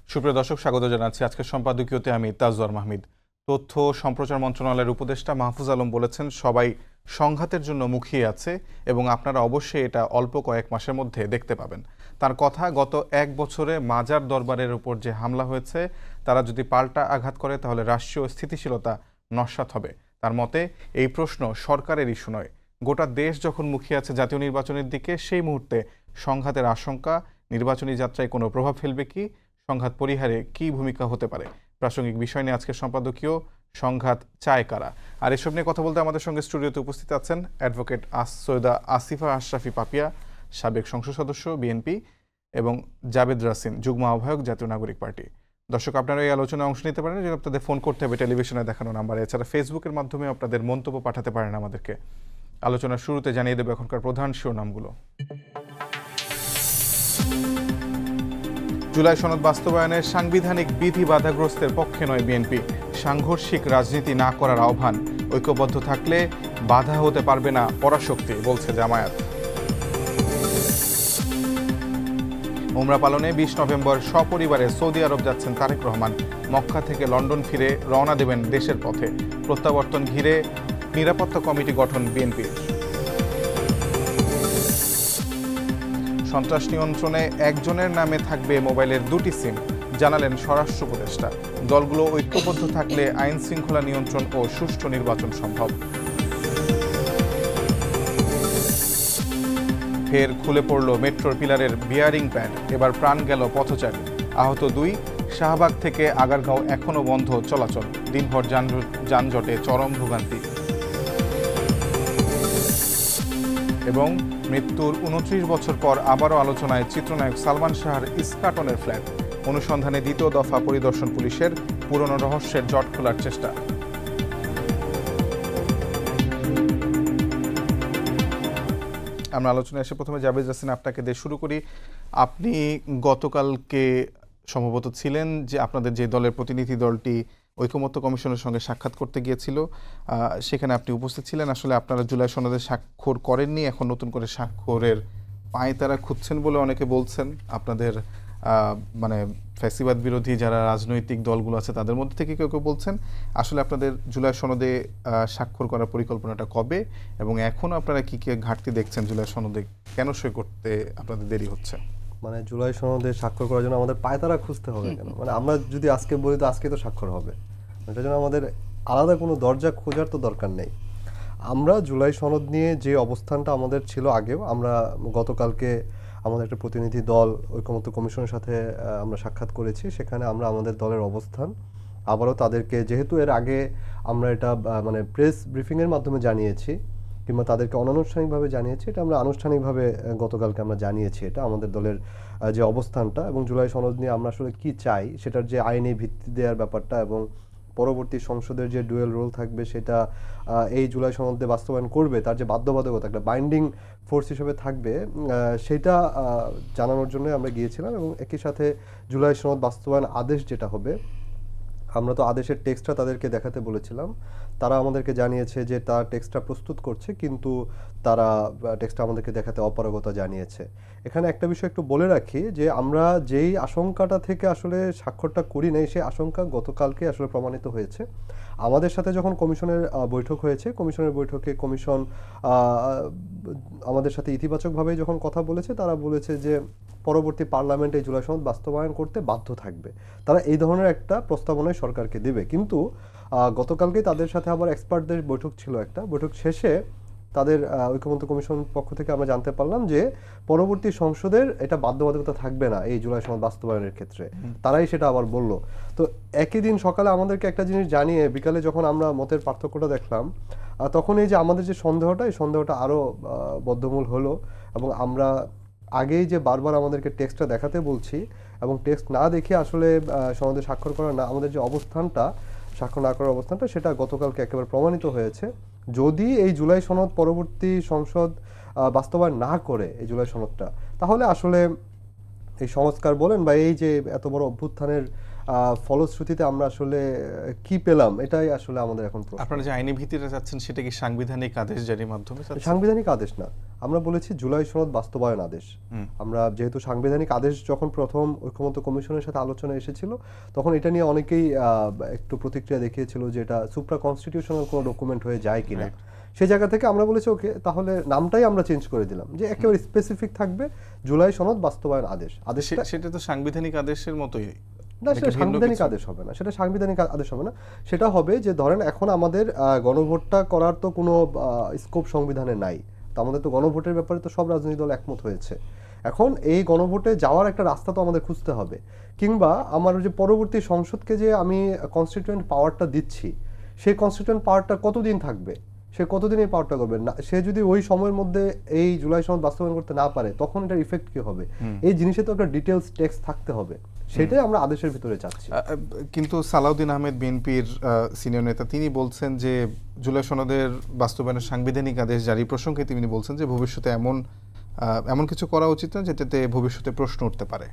সুপ্রিয় দর্শক, স্বাগত জানাচ্ছি আজকের সম্পাদকীয়তে। আমি তাজওয়ার মাহমিদ। তথ্য সম্প্রচার মন্ত্রণালয়ের উপদেষ্টা মাহফুজ আলম বলেছেন, সবাই সংঘাতের জন্য মুখিয়ে আছে এবং আপনারা অবশ্যই এটা অল্প কয়েক মাসের মধ্যে দেখতে পাবেন। তার কথা, গত এক বছরে মাজার দরবারের উপর যে হামলা হয়েছে, তারা যদি পাল্টা আঘাত করে তাহলে রাষ্ট্রীয় স্থিতিশীলতা নস্যাৎ হবে। তার মতে এই প্রশ্ন সরকারের ইস্যু নয়, গোটা দেশ যখন মুখিয়ে আছে জাতীয় নির্বাচনের দিকে, সেই মুহূর্তে সংঘাতের আশঙ্কা নির্বাচনী যাত্রায় কোনো প্রভাব ফেলবে কি, সংঘাত পরিহারে কি ভূমিকা হতে পারে, প্রাসঙ্গিক বিষয় নিয়ে আজকের সম্পাদকীয় সংঘাত চায় কারা। আর এসব নিয়ে কথা বলতে আমাদের সঙ্গে স্টুডিওতে উপস্থিত আছেন অ্যাডভোকেট সৈয়দা আসিফা আশরাফি পাপিয়া, সাবেক সংসদ সদস্য বিএনপি, এবং জাবেদ রাসিন, যুগ্ম আহ্বায়ক জাতীয় নাগরিক পার্টি। দর্শক, আপনারা এই আলোচনায় অংশ নিতে পারেন, যেন আপনাদের ফোন করতে হবে টেলিভিশনে দেখানো নাম্বারে। এছাড়া ফেসবুকের মাধ্যমে আপনাদের মন্তব্য পাঠাতে পারেন আমাদেরকে। আলোচনার শুরুতে জানিয়ে দেবো এখনকার প্রধান শিরোনামগুলো। জুলাই সনদ বাস্তবায়নের সাংবিধানিক বিধি বাধাগ্রস্তের পক্ষে নয় বিএনপি, সাংঘর্ষিক রাজনীতি না করার আহ্বান, ঐক্যবদ্ধ থাকলে বাধা হতে পারবে না পরাশক্তি, বলছে জামায়াত। উমরা পালনে ২০ নভেম্বর সপরিবারে সৌদি আরব যাচ্ছেন তারেক রহমান। মক্কা থেকে লন্ডন ফিরে রওনা দেবেন দেশের পথে। প্রত্যাবর্তন ঘিরে নিরাপত্তা কমিটি গঠন বিএনপির। সন্ত্রাস নিয়ন্ত্রণে একজনের নামে থাকবে মোবাইলের ২টি সিম, জানালেন স্বরাষ্ট্র উপদেষ্টা। দলগুলো ঐক্যবদ্ধ থাকলে আইন শৃঙ্খলা নিয়ন্ত্রণ ও সুষ্ঠু নির্বাচন সম্ভব। ফের খুলে পড়ল মেট্রোর পিলারের বিয়ারিং প্যাড, এবার প্রাণ গেল পথচারী, আহত ২। শাহবাগ থেকে আগারগাঁও এখনও বন্ধ চলাচল, দিনভর যানজটে চরম ভোগান্তি। এবং মৃত্যুর ২৯ বছর পর আবারও আলোচনায় চিত্রনায়ক সালমান শাহর ইস্কাটনের ফ্ল্যাট, অনুসন্ধানে দ্বিতীয় দফা পরিদর্শন পুলিশের, পুরনো রহস্যের জট খোলার চেষ্টা। আমরা আলোচনায় এসে প্রথমে জাবেদ রাসিন, আপনাকে দিয়ে শুরু করি। আপনি গতকালকে সম্ভবত ছিলেন যে আপনাদের যে দলের প্রতিনিধি দলটি ঐকমত্য কমিশনের সঙ্গে সাক্ষাৎ করতে গিয়েছিল, সেখানে আপনি উপস্থিত ছিলেন। আসলে আপনারা জুলাই সনদে স্বাক্ষর করেননি, এখন নতুন করে স্বাক্ষরের পাঁয়তারা খুঁজছেন বলে অনেকে বলছেন। আপনাদের মানে ফ্যাসিবাদ বিরোধী যারা রাজনৈতিক দলগুলো আছে তাদের মধ্যে থেকে কেউ কেউ বলছেন। আসলে আপনাদের জুলাই সনদে স্বাক্ষর করার পরিকল্পনাটা কবে, এবং এখনও আপনারা কী কী ঘাটতি দেখছেন জুলাই সনদে, কেন সই করতে আপনাদের দেরি হচ্ছে? মানে জুলাই সনদে স্বাক্ষর করার জন্য আমাদের পায়তারা খুঁজতে হবে কেন? মানে আমরা যদি আজকে বলি তো আজকে তো স্বাক্ষর হবে, এটার জন্য আমাদের আলাদা কোনো দরজা খোঁজার তো দরকার নেই। আমরা জুলাই সনদ নিয়ে যে অবস্থানটা আমাদের ছিল আগেও, আমরা গতকালকে আমাদের একটা প্রতিনিধি দল ঐকমত্য কমিশনের সাথে আমরা সাক্ষাৎ করেছি। সেখানে আমরা আমাদের দলের অবস্থান আবারও তাদেরকে, যেহেতু এর আগে আমরা এটা মানে প্রেস ব্রিফিংয়ের মাধ্যমে জানিয়েছি কিংবা তাদেরকে অনানুষ্ঠানিকভাবে জানিয়েছি, এটা আমরা আনুষ্ঠানিকভাবে গতকালকে আমরা জানিয়েছি এটা আমাদের দলের যে অবস্থানটা, এবং জুলাই সনদ নিয়ে আমরা আসলে কী চাই সেটার যে আইনি ভিত্তি দেওয়ার ব্যাপারটা, এবং পরবর্তী সংসদের যে ডুয়েল রোল থাকবে সেটা এই জুলাই সনদে বাস্তবায়ন করবে, তার যে বাধ্যবাধকতা একটা বাইন্ডিং ফোর্স হিসেবে থাকবে, সেটা জানানোর জন্য আমরা গিয়েছিলাম। এবং একই সাথে জুলাই সনদ বাস্তবায়ন আদেশ যেটা হবে, আমরা তো আদেশের টেক্সটটা তাদেরকে দেখাতে বলেছিলাম। তারা আমাদেরকে জানিয়েছে যে তার টেক্সটটা প্রস্তুত করছে, কিন্তু তারা টেক্সটটা আমাদেরকে দেখাতে অপারগতা জানিয়েছে। এখানে একটা বিষয় একটু বলে রাখি যে আমরা যেই আশঙ্কাটা থেকে আসলে স্বাক্ষরটা করি নাই, সেই আশঙ্কা গতকালকে আসলে প্রমাণিত হয়েছে। আমাদের সাথে যখন কমিশনের বৈঠক হয়েছে, কমিশনের বৈঠকে কমিশন আমাদের সাথে ইতিবাচকভাবেই যখন কথা বলেছে, তারা বলেছে যে পরবর্তী পার্লামেন্টে এই জুলাই সনদ বাস্তবায়ন করতে বাধ্য থাকবে, তারা এই ধরনের একটা প্রস্তাবনায় সরকারকে দেবে। কিন্তু গতকালকে তাদের সাথে আবার এক্সপার্টদের বৈঠক ছিল, একটা বৈঠক শেষে তাদের ঐকমত্য কমিশন পক্ষ থেকে আমরা জানতে পারলাম যে পরবর্তী সংসদের এটা বাধ্যবাধকতা থাকবে না এই জুলাই সনদ বাস্তবায়নের ক্ষেত্রে, তারাই সেটা আবার বলল। তো একই দিন সকালে আমাদেরকে একটা জিনিস জানিয়ে বিকালে যখন আমরা মতের পার্থক্যটা দেখলাম, তখন এই যে আমাদের যে সন্দেহটা, এই সন্দেহটা আরও বদ্ধমূল হলো। এবং আমরা আগেই যে বারবার আমাদেরকে টেক্সটটা দেখাতে বলছি, এবং টেক্সট না দেখে আসলে সনদে স্বাক্ষর করা না, আমাদের যে অবস্থানটা, স্বাক্ষর না করার অবস্থানটা, সেটা গতকালকে একেবারে প্রমাণিত হয়েছে। যদি এই জুলাই সনদ পরবর্তী সংসদ বাস্তবায়ন না করে এই জুলাই সনদটা, তাহলে আসলে এই সংস্কার বলেন বা এই যে এত বড় অভ্যুত্থানের ফলশ্রুতিতে আমরা আসলে কি পেলাম, এটাই আসলে আমাদের এখন প্রশ্ন। আপনারা যে আইনি ভিত্তিটা চাচ্ছেন সেটা কি সাংবিধানিক আদেশ জারির মাধ্যমে চাচ্ছেন? সাংবিধানিক আদেশ না, আমরা বলেছি জুলাই সনদ বাস্তবায়ন আদেশ। আমরা যেহেতু সাংবিধানিক আদেশ যখন প্রথম ঐকমত্য কমিশনের সাথে আলোচনা এসেছিল, তখন এটা নিয়ে অনেকেই একটু প্রতিক্রিয়া দেখিয়েছিল যে এটা সুপ্রা কনস্টিটিউশনাল কোনো ডকুমেন্ট হয়ে যায় কিনা। সেই জায়গা থেকে আমরা বলেছি ওকে, তাহলে নামটাই আমরা চেঞ্জ করে দিলাম, যে একেবারে স্পেসিফিক থাকবে জুলাই সনদ বাস্তবায়ন আদেশ। সেটা তো সাংবিধানিক আদেশের মতোই না, সেটা সাংবিধানিক আদেশ হবে না, সেটা সাংবিধানিক আদেশ হবে না। সেটা হবে যে ধরেন এখন আমাদের গণভোটটা করার তো কোনো স্কোপ সংবিধানে নাই, তো আমাদের তো গণভোটের ব্যাপারে তো সব রাজনৈতিক দল একমত হয়েছে। এখন এই গণভোটে যাওয়ার একটা রাস্তা তো আমাদের খুঁজতে হবে, কিংবা আমার যে পরবর্তী সংসদকে যে আমি কনস্টিটিউয়েন্ট পাওয়ারটা দিচ্ছি, সেই কনস্টিটিউয়েন্ট পাওয়ারটা কতদিন থাকবে, সে কতদিন এই পাওয়ারটা করবে না, সে যদি ওই সময়ের মধ্যে এই জুলাই সনদ বাস্তবায়ন করতে না পারে, তখন এটার ইফেক্ট কি হবে, এই জিনিসে তো একটা ডিটেলস টেক্সট থাকতে হবে, সেটাই আমরা আদেশের ভিতরে চাচ্ছি। কিন্তু সালাউদ্দিন আহমেদ বিএনপির সিনিয়র নেতা, তিনি বলছেন যে জুলাই সনদের বাস্তবায়নের সাংবিধানিক আদেশ জারি প্রসঙ্গে তিনি বলছেন যে ভবিষ্যতে এমন কিছু করা উচিত না যেটাতে ভবিষ্যতে প্রশ্ন উঠতে পারে।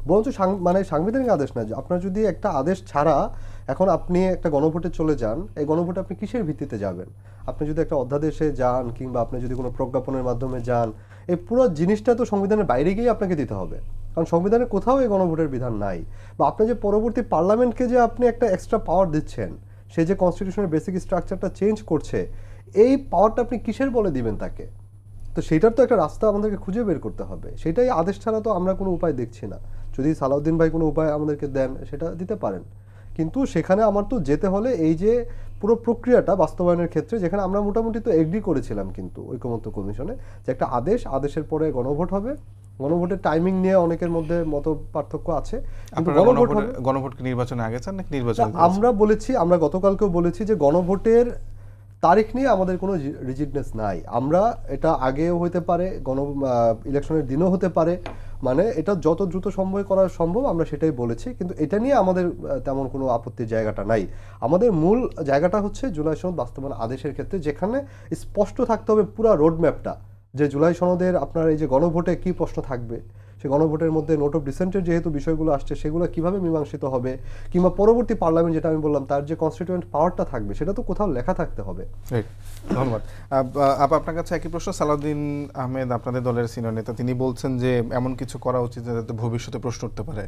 বরঞ্চ মানে সাংবিধানিক আদেশ না, আপনার যদি একটা আদেশ ছাড়া এখন আপনি একটা গণভোটে চলে যান, এই গণভোটে আপনি কিসের ভিত্তিতে যাবেন? আপনি যদি একটা অধ্যাদেশে যান, কিংবা আপনি যদি কোনো প্রজ্ঞাপনের মাধ্যমে যান, এই পুরো জিনিসটা তো সংবিধানের বাইরে গিয়ে আপনাকে দিতে হবে, কারণ সংবিধানে কোথাও এই গণভোটের বিধান নাই। বা আপনি যে পরবর্তী পার্লামেন্টকে যে আপনি একটা এক্সট্রা পাওয়ার দিচ্ছেন, সে যে কনস্টিটিউশনের বেসিক স্ট্রাকচারটা চেঞ্জ করছে, এই পাওয়ারটা আপনি কিসের বলে দিবেন তাকে? তো সেটার তো একটা রাস্তা আমাদেরকে খুঁজে বের করতে হবে, সেটাই আদেশ ছাড়া তো আমরা কোনো উপায় দেখছি না। যদি সালাউদ্দিন ভাই কোনো উপায় আমাদেরকে দেন, সেটা দিতে পারেন, কিন্তু সেখানে আমার তো যেতে হলে এই যে পুরো প্রক্রিয়াটা বাস্তবায়নের ক্ষেত্রে, যেখানে আমরা মোটামুটি তো এগ্রি করেছিলাম কিন্তু ঐকমত্য কমিশনে, যে একটা আদেশের পরে গণভোট হবে, গণভোটের টাইমিং নিয়ে অনেকের মধ্যে মত পার্থক্য আছে, কিন্তু গণভোট কি নির্বাচনে আগে চান নাকি নির্বাচন? আমরা বলেছি, আমরা গতকালকেও বলেছি যে গণভোটের তারিখ নিয়ে আমাদের কোনো রিজিডনেস নাই। আমরা এটা আগেও হতে পারে, ইলেকশনের দিনও হতে পারে, মানে এটা যত দ্রুত করা সম্ভব আমরা সেটাই বলেছি, কিন্তু এটা নিয়ে আমাদের তেমন কোনো আপত্তির জায়গাটা নাই। আমাদের মূল জায়গাটা হচ্ছে জুলাই সনদ বাস্তবায়ন আদেশের ক্ষেত্রে, যেখানে স্পষ্ট থাকতে হবে পুরো রোডম্যাপটা, যে জুলাই সনদের আপনার এই যে গণভোটে কি প্রশ্ন থাকবে, সে গণভোটের মধ্যে নোট অফ ডিসেন্টের যেহেতু বিষয়গুলো আসছে, সেগুলো কিভাবে মীমাংসিত হবে, কিংবা পরবর্তী পার্লামেন্ট যেটা আমি বললাম তার যে কনস্টিটিউয়েন্ট পাওয়ারটা থাকবে, সেটা তো কোথাও লেখা থাকতে হবে। ধন্যবাদ। আপনার কাছে একই প্রশ্ন, সালাউদ্দিন আহমেদ আপনাদের দলের সিনিয়র নেতা, তিনি বলছেন যে এমন কিছু করা উচিত যাতে ভবিষ্যতে প্রশ্ন উঠতে পারে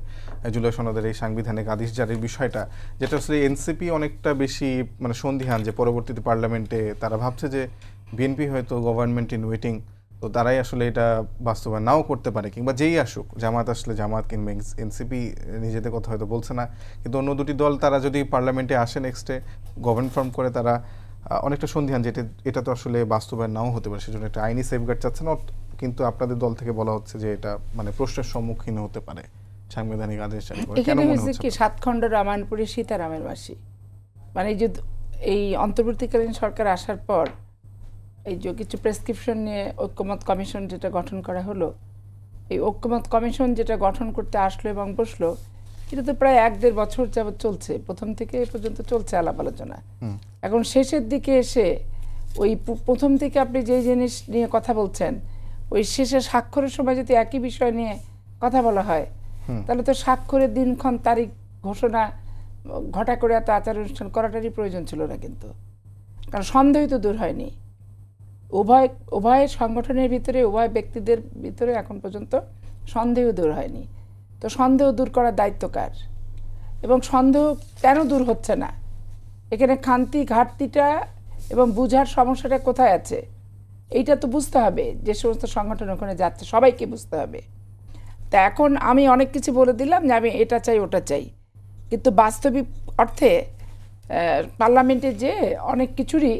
জুলাই সনদের এই সাংবিধানিক আদেশ জারির বিষয়টা, যেটা আসলে এনসিপি অনেকটা বেশি মানে সন্দিহান, যে পরবর্তীতে পার্লামেন্টে তারা ভাবছে যে বিএনপি হয়তো গভর্নমেন্ট ইন ওয়েটিং, তো তারাই আসলে এটা বাস্তবায়ন নাও করতে পারে, কিংবা যেই আসুক, জামাত আসলে জামাত, কিংবা এনসিপি নিজেদের কথা হয়তো বলছে না, কিন্তু অন্য দুটি দল তারা যদি পার্লামেন্টে আসে নেক্সটে গভর্ন ফর্ম করে, তারা অনেকটা সন্দিহান যে এটা তো আসলে বাস্তবায়ন নাও হতে পারে, সেজন্য একটা আইনি সেফগার্ড চাচ্ছেন। কিন্তু আপনাদের দল থেকে বলা হচ্ছে যে এটা মানে প্রশ্নের সম্মুখীন হতে পারে সাংবিধানিক আদেশ জারি করে। কেন মনে হচ্ছে? কি 7 খণ্ড রামায়ণপুরে সীতারামের মাসি, মানে এই অন্তর্বর্তীকালীন সরকার আসার পর এই যে কিছু প্রেসক্রিপশন নিয়ে ঐক্যমত কমিশন যেটা গঠন করা হলো, এই ঐক্যমত কমিশন যেটা গঠন করতে আসলো এবং বসলো, এটা তো প্রায় 1-1.5 বছর যাবত চলছে, প্রথম থেকে এ পর্যন্ত চলছে আলাপ আলোচনা। এখন শেষের দিকে এসে ওই প্রথম থেকে আপনি যে জিনিস নিয়ে কথা বলছেন, ওই শেষে স্বাক্ষরের সময় যদি একই বিষয় নিয়ে কথা বলা হয়, তাহলে তো স্বাক্ষরের দিনক্ষণ তারিখ ঘোষণা ঘটা করে এত আচার অনুষ্ঠান করাটারই প্রয়োজন ছিল না, কিন্তু কারণ সন্দেহ তো দূর হয়নি। উভয় সংগঠনের ভিতরে, উভয় ব্যক্তিদের ভিতরে এখন পর্যন্ত সন্দেহ দূর হয়নি। তো সন্দেহ দূর করার দায়িত্ব কার, এবং সন্দেহ কেন দূর হচ্ছে না, এখানে ঘাটতিটা এবং বুঝার সমস্যাটা কোথায় আছে, এইটা তো বুঝতে হবে। যে সমস্ত সংগঠন ওখানে যাচ্ছে সবাইকে বুঝতে হবে। তা এখন আমি অনেক কিছু বলে দিলাম যে আমি এটা চাই ওটা চাই, কিন্তু বাস্তবিক অর্থে পার্লামেন্টে যে অনেক কিছুরই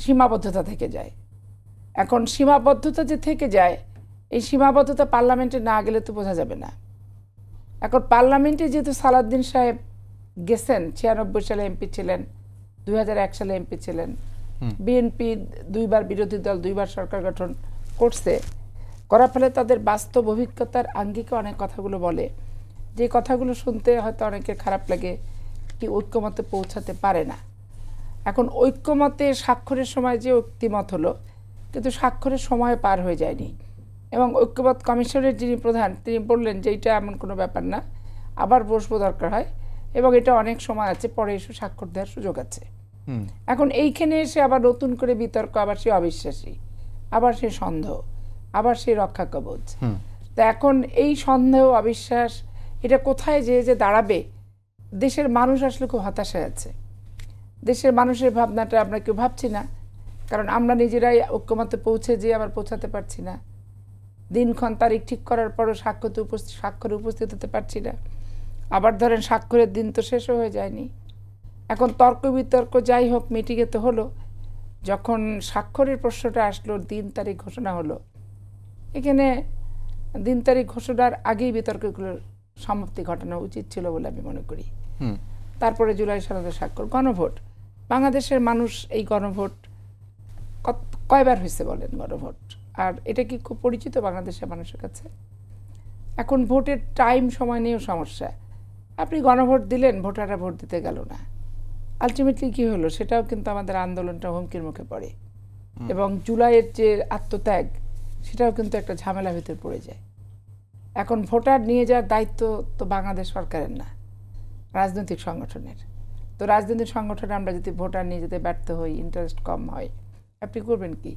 সীমাবদ্ধতা থেকে যায়। এখন সীমাবদ্ধতা যে থেকে যায়, এই সীমাবদ্ধতা পার্লামেন্টে না গেলে তো বোঝা যাবে না। এখন পার্লামেন্টে যেহেতু সালাউদ্দিন সাহেব গেছেন, 96 সালে এমপি ছিলেন, 2001 সালে এমপি ছিলেন, বিএনপি 2বার বিরোধী দল, 2বার সরকার গঠন করছে, করার ফলে তাদের বাস্তব অভিজ্ঞতার আঙ্গিকে অনেক কথাগুলো বলে, যে কথাগুলো শুনতে হয়তো অনেকের খারাপ লাগে, কি ঐক্যমতে পৌঁছাতে পারে না। এখন ঐক্যমতে স্বাক্ষরের সময় যে ঐক্যমত হলো, কিন্তু স্বাক্ষরের সময় পার হয়ে যায়নি, এবং ঐক্যমত কমিশনের যিনি প্রধান তিনি বললেন যে এটা এমন কোনো ব্যাপার না, আবার বসবো দরকার হয়, এবং এটা অনেক সময় আছে, পরে এসে স্বাক্ষর দেওয়ার সুযোগ আছে। এখন এইখানে এসে আবার নতুন করে বিতর্ক, আবার সে অবিশ্বাসী, আবার সে সন্দেহ, আবার সে রক্ষা কবচ। তা এখন এই সন্দেহ অবিশ্বাস এটা কোথায় যে দাঁড়াবে? দেশের মানুষ আসলে খুব হতাশায় আছে। দেশের মানুষের ভাবনাটা আমরা কেউ ভাবছি না, কারণ আমরা নিজেরাই ঐক্যমত্যে পৌঁছে যেয়ে আবার পৌঁছাতে পারছি না। দিনক্ষণ তারিখ ঠিক করার পরও স্বাক্ষরে উপস্থিত হতে পারছি না। আবার ধরেন স্বাক্ষরের দিন তো শেষও হয়ে যায়নি। এখন তর্ক বিতর্ক যাই হোক, মিটিংয়ে তো হলো। যখন স্বাক্ষরের প্রশ্নটা আসলো, দিন তারিখ ঘোষণা হলো, এখানে দিন তারিখ ঘোষণার আগেই বিতর্কগুলোর সমাপ্তি ঘটানো উচিত ছিল বলে আমি মনে করি। তারপরে জুলাই সনদের স্বাক্ষর, গণভোট। বাংলাদেশের মানুষ এই গণভোট কয়বার হয়েছে বলেন গণভোট? আর এটা কি খুব পরিচিত বাংলাদেশের মানুষের কাছে? এখন ভোটের টাইম সময় নিয়েও সমস্যা। আপনি গণভোট দিলেন, ভোটাররা ভোট দিতে গেল না, আলটিমেটলি কি হলো? সেটাও কিন্তু আমাদের আন্দোলনটা হুমকির মুখে পড়ে, এবং জুলাইয়ের যে আত্মত্যাগ, সেটাও কিন্তু একটা ঝামেলার ভিতর পড়ে যায়। এখন ভোটার নিয়ে যাওয়ার দায়িত্ব তো বাংলাদেশ সরকারের না, রাজনৈতিক সংগঠনের। তো রাজনৈতিক সংগঠনে আমরা যদি ভোটার নিয়ে যেতে ব্যর্থ হই, ইন্টারেস্ট কম হয়, আপনি করবেন কি?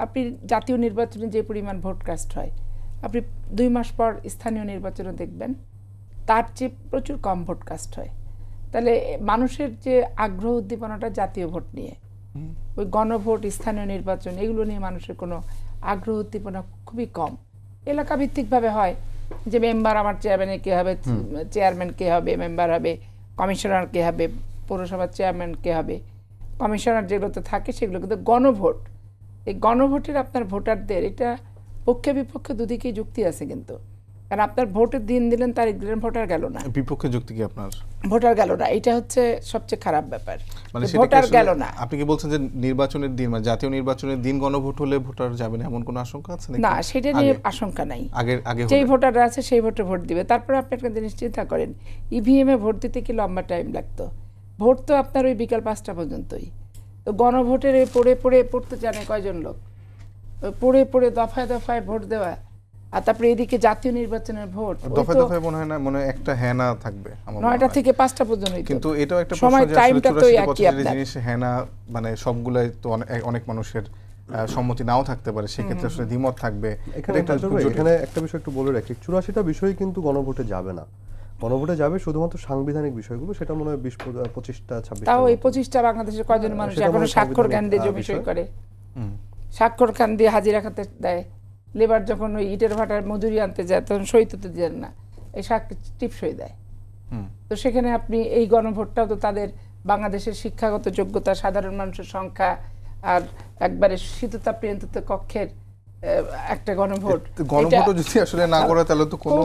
আপনি জাতীয় নির্বাচনে যে পরিমাণ ভোট কাস্ট হয়, আপনি 2 মাস পর স্থানীয় নির্বাচনে দেখবেন তার চেয়ে প্রচুর কম ভোট কাস্ট হয়। তাহলে মানুষের যে আগ্রহ উদ্দীপনাটা জাতীয় ভোট নিয়ে, ওই গণভোট, স্থানীয় নির্বাচন, এগুলো নিয়ে মানুষের কোনো আগ্রহ উদ্দীপনা খুবই কম। এলাকা ভিত্তিকভাবে হয় যে মেম্বার আমার চেয়ারম্যানে কে হবে, চেয়ারম্যান কে হবে, মেম্বার হবে, কমিশনার কে হবে, পৌরসভার চেয়ারম্যান কে হবে, কমিশনার যেগুলোতে থাকে সেগুলো। কিন্তু গণভোট, এই গণভোটের আপনার ভোটারদের, এটা পক্ষে বিপক্ষে দুদিকেই যুক্তি আছে কিন্তু। কারণ আপনার ভোটের দিন দিলেন, তারিখ দিলেন, ভোটার গেল না। বিপক্ষে যুক্তি কি আপনার? ভোটার গেল না, এটা হচ্ছে সবচেয়ে খারাপ ব্যাপার। মানে ভোটার গেল না। আপনি কি বলছেন যে নির্বাচনের দিন, মানে জাতীয় নির্বাচনের দিন গণভোট হলে ভোটার যাবে না, এমন কোনো আশঙ্কা আছে নাকি? না, সেটা নিয়ে আশঙ্কা নাই। আগে যেই ভোটাররা আছে সেই ভোটে ভোট দিবে। তারপরে আপনি একটা জিনিস চিন্তা করেন, ইভিএমে ভোট দিতে কি লম্বা টাইম লাগতো? ভোট তো আপনার ওই বিকাল 5টা পর্যন্তই। তো গণভোটের পড়তে জানে কয়জন লোক? পড়ে দফায় দফায় ভোট দেওয়া, আর তারপরে এদিকে জাতীয় নির্বাচনের ভোট, দফায় মনে হয় না, মনে একটা হেনা থাকবে 9টা থেকে 5টা পর্যন্ত। কিন্তু এটাও একটা সময়, প্রশ্ন যে টাইমটা তো একই আসলে আপনার। জিনিস হেনা, মানে সবগুলাই তো অনেক মানুষের সম্মতি নাও থাকতে পারে, সেক্ষেত্রে আসলে দ্বিমত থাকবে। এখানে একটা বিষয় একটু বলে রাখি, 84টা বিষয় কিন্তু গণভোটে যাবে না। গণভোটে যাবে শুধুমাত্র সাংবিধানিক বিষয়গুলো, সেটা মনে হয় 25টা 26টা। তাও এই 25টা বাংলাদেশের কয়জন মানুষ এখনো স্বাক্ষর কান দিয়ে জমি সই করে? স্বাক্ষর কান দিয়ে হাজিরা খাতে দেয়। লেবার যখন ওই ইটের ভাটার মজুরি আনতে যায়, তখন সই তো দেন না, এই টিপ সই দেয়। তো সেখানে আপনি এই গণভোটটাও তো তাদের বাংলাদেশের শিক্ষাগত যোগ্যতা, সাধারণ মানুষের সংখ্যা, আর একবারে শীততাপ নিয়ন্ত্রিত কক্ষের একটা গণভোট। গণভোটও যদি আসলে না করে, তাহলে তো কোনো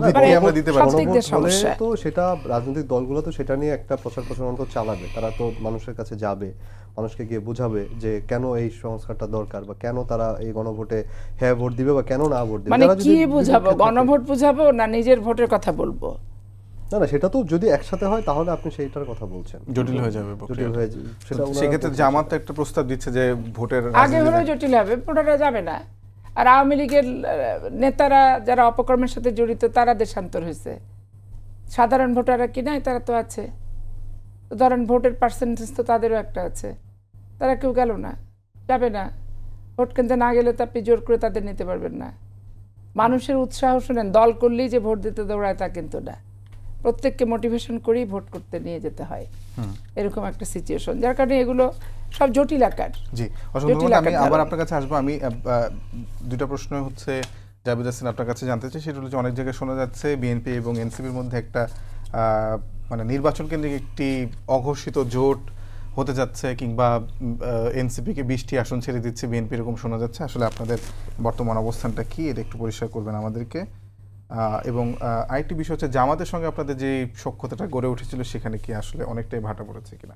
ভিত্তি আমরা দিতে পারবো না। তো সেটা রাজনৈতিক দলগুলো তো সেটা নিয়ে একটা প্রচার প্রচারণা তো চালাবে, তারা তো মানুষের কাছে যাবে, মানুষকে গিয়ে বোঝাবে যে কেন এই সংস্কারটা দরকার, বা কেন তারা এই গণভোটে হ্যাঁ ভোট দিবে বা কেন না ভোট দিবে। মানে কি বোঝাবো? গণভোট বোঝাবো না নিজের ভোটের কথা বলবো? না, সেটা তো যদি একসাথে হয় তাহলে আপনি সেইটার কথা বলছেন, জটিল হয়ে যাবে। সেটা সেক্ষেত্রে জামাত একটা প্রস্তাব দিচ্ছে যে ভোটের আগে হলেও জটিল হবে, ভোটাররা যাবে না। আর আওয়ামী লীগের নেতারা যারা অপকর্মের সাথে জড়িত, তারা দেশান্তর হয়েছে। সাধারণ ভোটাররা কি নাই? তারা তো আছে। ধরেন ভোটের পার্সেন্টেজ তো তাদেরও একটা আছে, তারা কেউ গেল না, যাবে না। ভোট কেন্দ্রে না গেলে তো আপনি জোর করে তাদের নিতে পারবেন না। মানুষের উৎসাহ শুনেন, দল করলেই যে ভোট দিতে দৌড়ায় তা কিন্তু না। প্রত্যেককে মোটিভেশন করেই ভোট করতে নিয়ে যেতে হয়, এরকম একটা সিচুয়েশন, যার কারণে এগুলো সব জটিল আকার। জি, অসংখ্য ধন্যবাদ। আমি আবার আপনার কাছে আসবো। আমি দুইটা প্রশ্ন হচ্ছে জাবেদ হাসান আপনার কাছে জানতে চাই, সেটা হলো যে অনেক জায়গায় শোনা যাচ্ছে বিএনপি এবং এনসিপির মধ্যে একটা মানে নির্বাচন কেন্দ্রিক একটি অঘোষিত জোট হতে যাচ্ছে, কিংবা এনসিপিকে 20টি আসন ছেড়ে দিচ্ছে বিএনপি, এরকম শোনা যাচ্ছে। আসলে আপনাদের বর্তমান অবস্থানটা কি, এটা একটু পরিষ্কার করবেন আমাদেরকে। এবং আরেকটি বিষয় হচ্ছে জামাতের সঙ্গে আপনাদের যে সখ্যতাটা গড়ে উঠেছিল, সেখানে কি আসলে অনেকটাই ভাটা পড়েছে কিনা?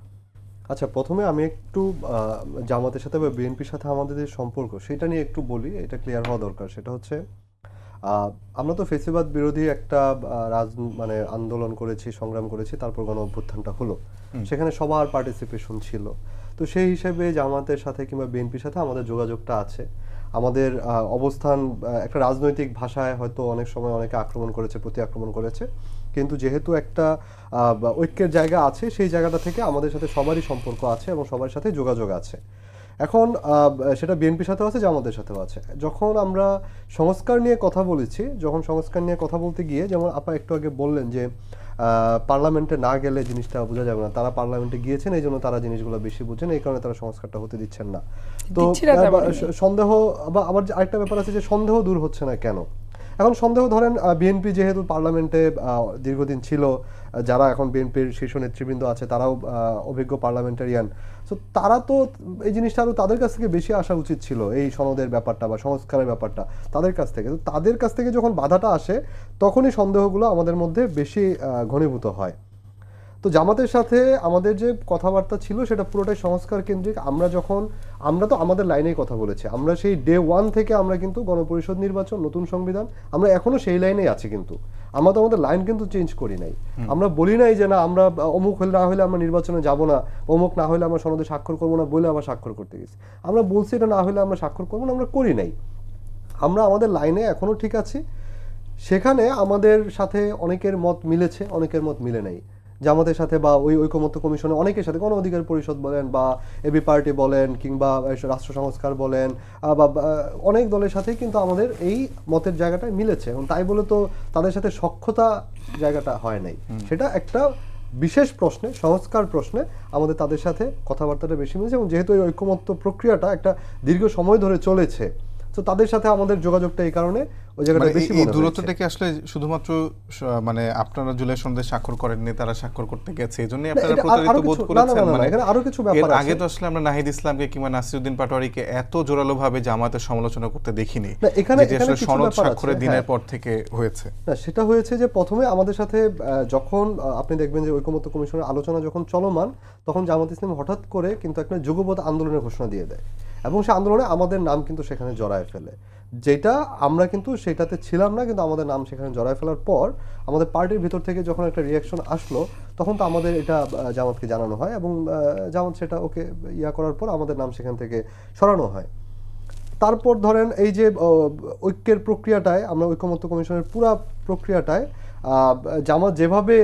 আচ্ছা, প্রথমে আমি একটু জামাতের সাথে বা বিএনপির সাথে আমাদের যে সম্পর্ক সেটা নিয়ে একটু বলি, এটা ক্লিয়ার হওয়া দরকার। সেটা হচ্ছে আমরা তো ফেসিবাদ বিরোধী একটা মানে আন্দোলন করেছি, সংগ্রাম করেছি, তারপর গণ অভ্যুত্থানটা হলো, সেখানে সবার পার্টিসিপেশন ছিল। তো সেই হিসেবে জামাতের সাথে কিংবা বিএনপির সাথে আমাদের যোগাযোগটা আছে। আমাদের অবস্থান একটা রাজনৈতিক ভাষায় হয়তো অনেক সময় অনেকে আক্রমণ করেছে, প্রতি আক্রমণ করেছে, কিন্তু যেহেতু একটা ঐক্যের জায়গা আছে, সেই জায়গাটা থেকে আমাদের সাথে সবারই সম্পর্ক আছে এবং সবার সাথে যোগাযোগ আছে। এখন সেটা বিএনপির সাথেও আছে, জামাতের সাথেও আছে। যখন আমরা সংস্কার নিয়ে কথা বলেছি, যখন সংস্কার নিয়ে কথা বলতে গিয়ে, যেমন আপা একটু আগে বললেন যে পার্লামেন্টে না গেলে জিনিসটা বোঝা যাবে না, তারা পার্লামেন্টে গিয়েছেন এই জন্য তারা জিনিসগুলো বেশি বুঝেন, এই কারণে তারা সংস্কারটা হতে দিচ্ছেন না। তো সন্দেহ বা আবার আরেকটা ব্যাপার আছে যে সন্দেহ দূর হচ্ছে না কেন। এখন সন্দেহ, ধরেন বিএনপি যেহেতু পার্লামেন্টে দীর্ঘদিন ছিল, যারা এখন বিএনপির শীর্ষ নেতৃবৃন্দ আছে তারাও অভিজ্ঞ পার্লামেন্টারিয়ান, সো তারা তো এই জিনিসটা আরও তাদের কাছ থেকে বেশি আসা উচিত ছিল, এই সনদের ব্যাপারটা বা সংস্কারের ব্যাপারটা তাদের কাছ থেকে। তো তাদের কাছ থেকে যখন বাধাটা আসে তখনই সন্দেহগুলো আমাদের মধ্যে বেশি ঘনীভূত হয়। তো জামাতের সাথে আমাদের যে কথাবার্তা ছিল সেটা পুরোটাই সংস্কার কেন্দ্রিক। আমরা তো আমাদের লাইনেই কথা বলেছি, আমরা সেই ডে 1 থেকে আমরা কিন্তু গণপরিষদ নির্বাচন, নতুন সংবিধান, আমরা এখনো সেই লাইনেই আছি, কিন্তু আমরা তো আমাদের লাইন কিন্তু চেঞ্জ করি নাই। আমরা বলি নাই যে না আমরা অমুক হলে না হলে আমরা নির্বাচনে যাব না, অমুক না হলে আমরা সনদে স্বাক্ষর করবো না বলে আবার স্বাক্ষর করতে গেছি। আমরা বলছি এটা না হলে আমরা স্বাক্ষর করবো না, আমরা করি নাই। আমরা আমাদের লাইনে এখনো ঠিক আছি। সেখানে আমাদের সাথে অনেকের মত মিলেছে, অনেকের মত মিলে নাই। জামাতের সাথে বা ওই ঐকমত্য কমিশনে অনেকের সাথে, গণ অধিকার পরিষদ বলেন বা এবি পার্টি বলেন কিংবা রাষ্ট্র সংস্কার বলেন বা অনেক দলের সাথেই কিন্তু আমাদের এই মতের জায়গাটায় মিলেছে, এবং তাই বলে তো তাদের সাথে সখ্যতা জায়গাটা হয় নাই। সেটা একটা বিশেষ প্রশ্নে, সংস্কার প্রশ্নে আমাদের তাদের সাথে কথাবার্তাটা বেশি মিলেছে, এবং যেহেতু এই ঐকমত্য প্রক্রিয়াটা একটা দীর্ঘ সময় ধরে চলেছে, তো তাদের সাথে আমাদের যোগাযোগটা এই কারণে ওই জায়গাটা বেশি মনে হয়েছে। এই দূরত্বটা কি আসলে শুধুমাত্র মানে আপনারা জুলাই সনদে স্বাক্ষর করেননি, তারা স্বাক্ষর করতে গেছে এজন্যই আপনারা প্রতারিত বোধ করেছেন? মানে এখানে আরো কিছু ব্যাপার আছে। আগে তো আসলে আমরা নাহিদ ইসলামকে কিংবা নাসিরউদ্দিন পাটোয়ারিকে এত জোরালো ভাবে জামাতের সমালোচনা করতে দেখিনি, এখানে আসলে সনদ স্বাক্ষরের দিনের পর থেকে হয়েছে। না, সেটা হয়েছে যে প্রথমে আমাদের সাথে যখন আপনি দেখবেন যে ঐকমত্য কমিশনের আলোচনা যখন চলমান, তখন জামাত ইসলাম হঠাৎ করে কিন্তু একটা যুগপৎ আন্দোলনের ঘোষণা দিয়ে দেয়, এবং সে আন্দোলনে আমাদের নাম কিন্তু সেখানে জড়ায় ফেলে, যেটা আমরা কিন্তু সেটাতে ছিলাম না, কিন্তু আমাদের নাম সেখানে জড়ায় ফেলার পর আমাদের পার্টির ভিতর থেকে যখন একটা রিয়াকশন আসলো, তখন তো আমাদের এটা জামাতকে জানানো হয়, এবং জামাত সেটা ওকে করার পর আমাদের নাম সেখান থেকে সরানো হয়। তারপর ধরেন এই যে ঐক্যের প্রক্রিয়াটায়, আমরা ঐকমত্য কমিশনের পুরা প্রক্রিয়াটায় জামাত যেভাবে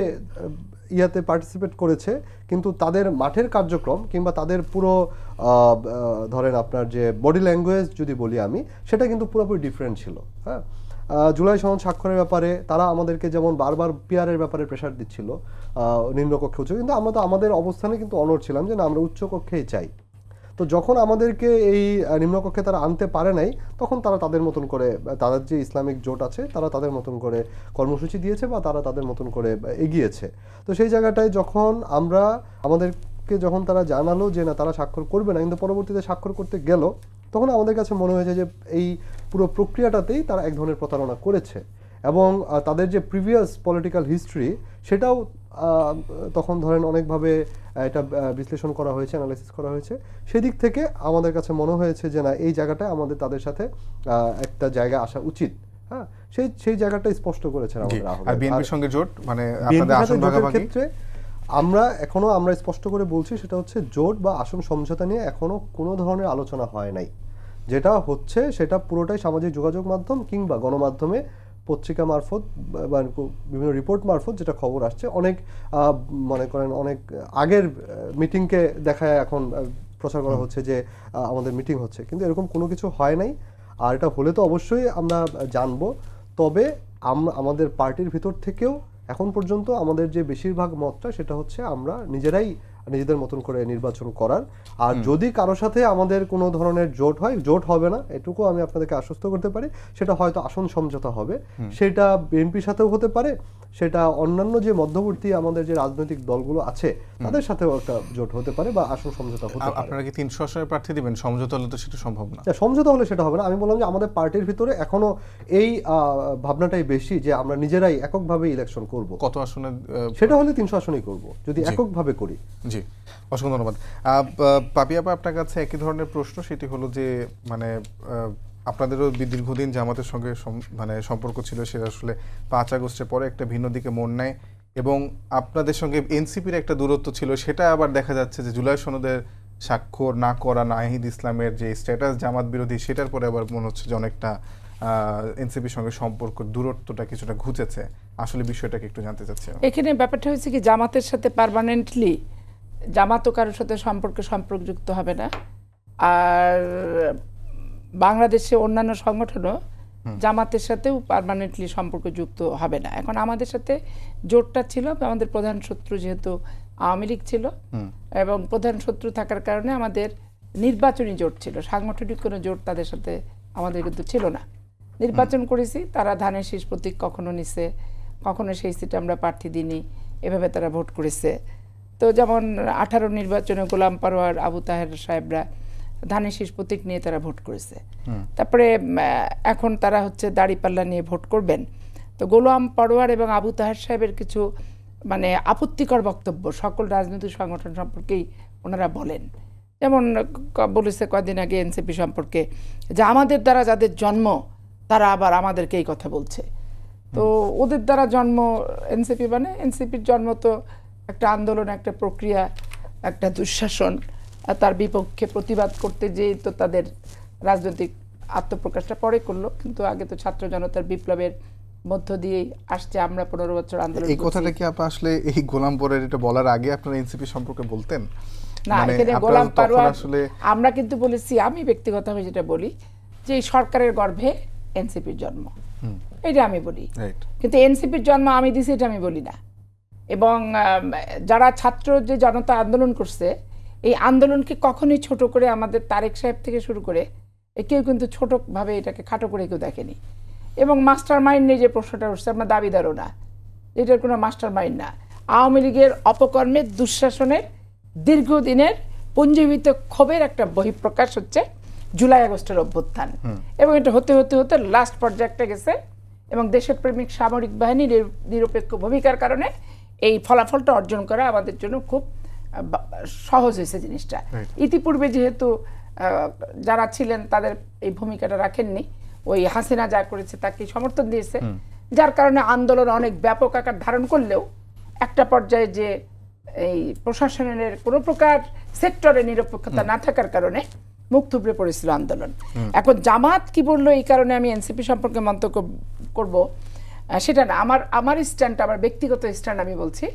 পার্টিসিপেট করেছে, কিন্তু তাদের মাঠের কার্যক্রম কিংবা তাদের পুরো ধরেন আপনার যে বডি ল্যাঙ্গুয়েজ যদি বলি আমি, সেটা কিন্তু পুরোপুরি ডিফারেন্ট ছিল। হ্যাঁ, জুলাই সনদ স্বাক্ষরের ব্যাপারে তারা আমাদেরকে যেমন বারবার পিআরের ব্যাপারে প্রেশার দিচ্ছিল, নিম্নকক্ষে উচ্চ, কিন্তু আমরা তো আমাদের অবস্থানে কিন্তু অনড় ছিলাম যে না, আমরা উচ্চকক্ষেই চাই। তো যখন আমাদেরকে এই নিম্নকক্ষে তারা আনতে পারে নাই, তখন তারা তাদের মতন করে, তাদের যে ইসলামিক জোট আছে তারা তাদের মতন করে কর্মসূচি দিয়েছে বা তারা তাদের মতন করে এগিয়েছে। তো সেই জায়গাটায় যখন আমাদেরকে যখন তারা জানালো যে না তারা স্বাক্ষর করবে না, কিন্তু পরবর্তীতে স্বাক্ষর করতে গেল, তখন আমাদের কাছে মনে হয়েছে যে এই পুরো প্রক্রিয়াটাতেই তারা এক ধরনের প্রতারণা করেছে, এবং তাদের যে প্রিভিয়াস পলিটিক্যাল হিস্ট্রি সেটাও তখন ধরেন অনেকভাবে এটা বিশ্লেষণ করা হয়েছে, অ্যানালাইসিস করা হয়েছে। সেদিক থেকে আমাদের কাছে মনে হয়েছে যে না, এই জায়গাটায় আমাদের তাদের সাথে একটা জায়গা আসা উচিত। হ্যাঁ, সেই জায়গাটা স্পষ্ট করেছেন আমাদের আহ্বান। আর বিএনপির সঙ্গে জোট, মানে আপনাদের আসন ভাগাভাগি ক্ষেত্রে আমরা স্পষ্ট করে বলছি, সেটা হচ্ছে জোট বা আসন সমঝোতা নিয়ে এখনো কোনো ধরনের আলোচনা হয় নাই। যেটা হচ্ছে সেটা পুরোটাই সামাজিক যোগাযোগ মাধ্যম কিংবা গণমাধ্যমে, পত্রিকা মারফত বা বিভিন্ন রিপোর্ট মারফত যেটা খবর আসছে, অনেক মনে করেন অনেক আগের মিটিংকে দেখায় এখন প্রচার করা হচ্ছে যে আমাদের মিটিং হচ্ছে, কিন্তু এরকম কোনো কিছু হয় নাই। আর এটা হলে তো অবশ্যই আমরা জানবো। তবে আমাদের পার্টির ভিতর থেকেও এখন পর্যন্ত আমাদের যে বেশিরভাগ মতটা সেটা হচ্ছে আমরা নিজেরাই নিজেদের মতন করে নির্বাচন করার। আর যদি কারো সাথে আমাদের কোনো ধরনের জোট হয়, জোট হবে না এটুকু আমি আপনাদেরকে আশ্বস্ত করতে পারি, সেটা হয়তো আসন সমঝোতা হবে, সেটা বিএনপির সাথেও হতে পারে, সেটা অন্যান্য যে মধ্যবর্তী আমাদের যে রাজনৈতিক দলগুলো আছে তাদের সাথেও একটা জোট হতে পারে বা আসন সমঝোতা হতে পারে। আপনারা কি 300 আসনের প্রার্থী দিবেন? সমঝোতা হলে তো সেটা সম্ভব না। সমঝোতা হলে সেটা হবে না। আমি বললাম যে আমাদের পার্টির ভিতরে এখনো এই ভাবনাটাই বেশি যে আমরা নিজেরাই এককভাবে ইলেকশন করব। কত আসনে? সেটা হলে 300 আসনেই করব যদি এককভাবে করি। জি, অসংখ্য ধন্যবাদ। পাপি আপা, আপনার কাছে একই ধরনের প্রশ্ন, সেটি হলো যে মানে আপনাদেরও দীর্ঘদিন জামাতের সঙ্গে মানে সম্পর্ক ছিল, সেটা আসলে 5 আগস্টের পরে একটা ভিন্ন দিকে মোড় নেয়, এবং আপনাদের সঙ্গে এনসিপির একটা দূরত্ব ছিল, সেটা আবার দেখা যাচ্ছে যে জুলাই সনদের স্বাক্ষর না করা নাহিদ ইসলামের যে স্ট্যাটাস জামাত বিরোধী, সেটার পরে আবার মনে হচ্ছে যে অনেকটা এনসিপির সঙ্গে সম্পর্ক দূরত্বটা কিছুটা ঘুচেছে। আসলে বিষয়টাকে একটু জানতে চাচ্ছি। এখানে ব্যাপারটা হচ্ছে কি, জামাতের সাথে পার্মানেন্টলি জামাতও কারোর সাথে সম্পর্কযুক্ত হবে না, আর বাংলাদেশে অন্যান্য সংগঠনও জামাতের সাথেও পার্মানেন্টলি সম্পর্কযুক্ত হবে না। এখন আমাদের সাথে জোটটা ছিল, আমাদের প্রধান শত্রু যেহেতু আওয়ামী লীগ ছিল, এবং প্রধান শত্রু থাকার কারণে আমাদের নির্বাচনী জোট ছিল, সাংগঠনিক কোনো জোট তাদের সাথে আমাদের কিন্তু ছিল না। নির্বাচন করেছি, তারা ধানের শীষ প্রতীক কখনো নিছে, কখনো সেই সিটে আমরা প্রার্থী দিইনি, এভাবে তারা ভোট করেছে। তো যেমন 18 নির্বাচনে গোলাম পরোয়ার, আবু তাহের সাহেবরা ধানের শীষ প্রতীক নিয়ে তারা ভোট করেছে। তারপরে এখন তারা হচ্ছে দাঁড়িপাল্লা নিয়ে ভোট করবেন। তো গোলাম পরোয়ার এবং আবু তাহের সাহেবের কিছু মানে আপত্তিকর বক্তব্য সকল রাজনৈতিক সংগঠন সম্পর্কেই ওনারা বলেন। যেমন বলেছে কদিন আগে এনসিপি সম্পর্কে যে আমাদের দ্বারা যাদের জন্ম তারা আবার আমাদেরকে এই কথা বলছে। তো ওদের দ্বারা জন্ম এনসিপি, মানে এনসিপির জন্ম তো একটা আন্দোলন, একটা প্রক্রিয়া, একটা দুঃশাসন, তার বিপক্ষে প্রতিবাদ করতে যেয়ে তো তাদের রাজনৈতিক আত্মপ্রকাশটা পরে করলো, কিন্তু আগে তো ছাত্র জনতার বিপ্লবের মধ্য দিয়েই আসছে। আমরা 15 বছর আন্দোলন। এই কথাটা কি আপনি আসলে এই গোলাম পরের এটা বলার আগে আপনারা এনসিপি সম্পর্কে বলতেন না? এখানে গোলাম পরোয়ার আমরা কিন্তু বলেছি, আমি ব্যক্তিগতভাবে যেটা বলি যে এই সরকারের গর্ভে এনসিপির জন্ম, এটা আমি বলি, কিন্তু এনসিপির জন্ম আমি দিছি এটা আমি বলি না। এবং যারা ছাত্র যে জনতা আন্দোলন করছে, এই আন্দোলনকে কখনোই ছোট করে আমাদের তারেক সাহেব থেকে শুরু করে কেউ কিন্তু ছোটভাবে এটাকে খাটো করে কেউ দেখেনি। এবং মাস্টার মাইন্ড নিয়ে যে প্রশ্নটা উঠছে, আমরা দাবিদারও না, এটার কোনো মাস্টার মাইন্ড না। আওয়ামী লীগের অপকর্মের, দুঃশাসনের, দীর্ঘদিনের পুঞ্জীবিত ক্ষোভের একটা বহিঃপ্রকাশ হচ্ছে জুলাই আগস্টের অভ্যুত্থান। এবং এটা হতে হতে হতে লাস্ট পর্যায়ে গেছে, এবং দেশপ্রেমিক সামরিক বাহিনীর নিরপেক্ষ ভূমিকার কারণে এই ফলাফলটা অর্জন করা আমাদের জন্য খুব সহজ হয়েছে জিনিসটা। ইতিপূর্বে যেহেতু যারা ছিলেন তাদের এই ভূমিকাটা রাখেননি, ওই হাসিনা যা করেছে তাকে সমর্থন দিয়েছে, যার কারণে আন্দোলন অনেক ব্যাপক আকার ধারণ করলেও একটা পর্যায়ে যে এই প্রশাসনের কোনো প্রকার সেক্টরে নিরপেক্ষতা না থাকার কারণে মুখ থুবড়ে পড়েছিল আন্দোলন। এখন জামাত কি বললো এই কারণে আমি এনসিপি সম্পর্কে মন্তব্য করব সেটা না, আমার স্ট্যান্ড, আমার ব্যক্তিগত স্ট্যান্ড আমি বলছি,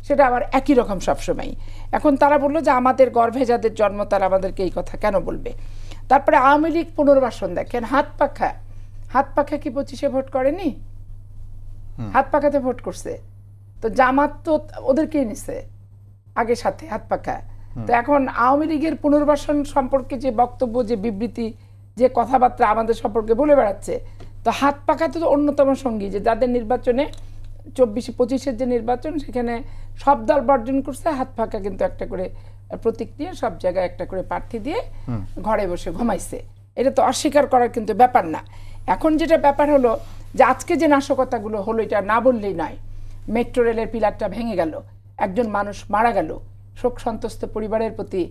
সেটা আমার একই রকম সবসময়। এখন তারা বললো যে আমাদের গর্ভে যাদের জন্ম তারা আমাদেরকে এই কথা কেন বলবে। তারপরে আওয়ামী লীগ পুনর্বাসন দেখেন, হাত পাখা কি 25-এ ভোট করেনি? হাত পাখাতে ভোট করছে। তো জামাত তো ওদেরকেই নিছে আগে সাথে, হাত পাখা। তো এখন আওয়ামী লীগের পুনর্বাসন সম্পর্কে যে বক্তব্য, যে বিবৃতি, যে কথাবার্তা আমাদের সম্পর্কে বলে বেড়াচ্ছে, তো হাত পাখা তো অন্যতম সঙ্গী, যে যাদের নির্বাচনে 24-25-এর যে নির্বাচন সেখানে সব দল বর্জন করছে, হাত পাখা কিন্তু একটা করে প্রতীক নিয়ে সব জায়গায় একটা করে প্রার্থী দিয়ে ঘরে বসে ঘুমাইছে। এটা তো অস্বীকার করার কিন্তু ব্যাপার না। এখন যেটা ব্যাপার হলো যে আজকে যে নাশকতাগুলো হলো, এটা না বললেই নয়। মেট্রো রেলের পিলারটা ভেঙে গেল, একজন মানুষ মারা গেল, শোক সন্তস্ত পরিবারের প্রতি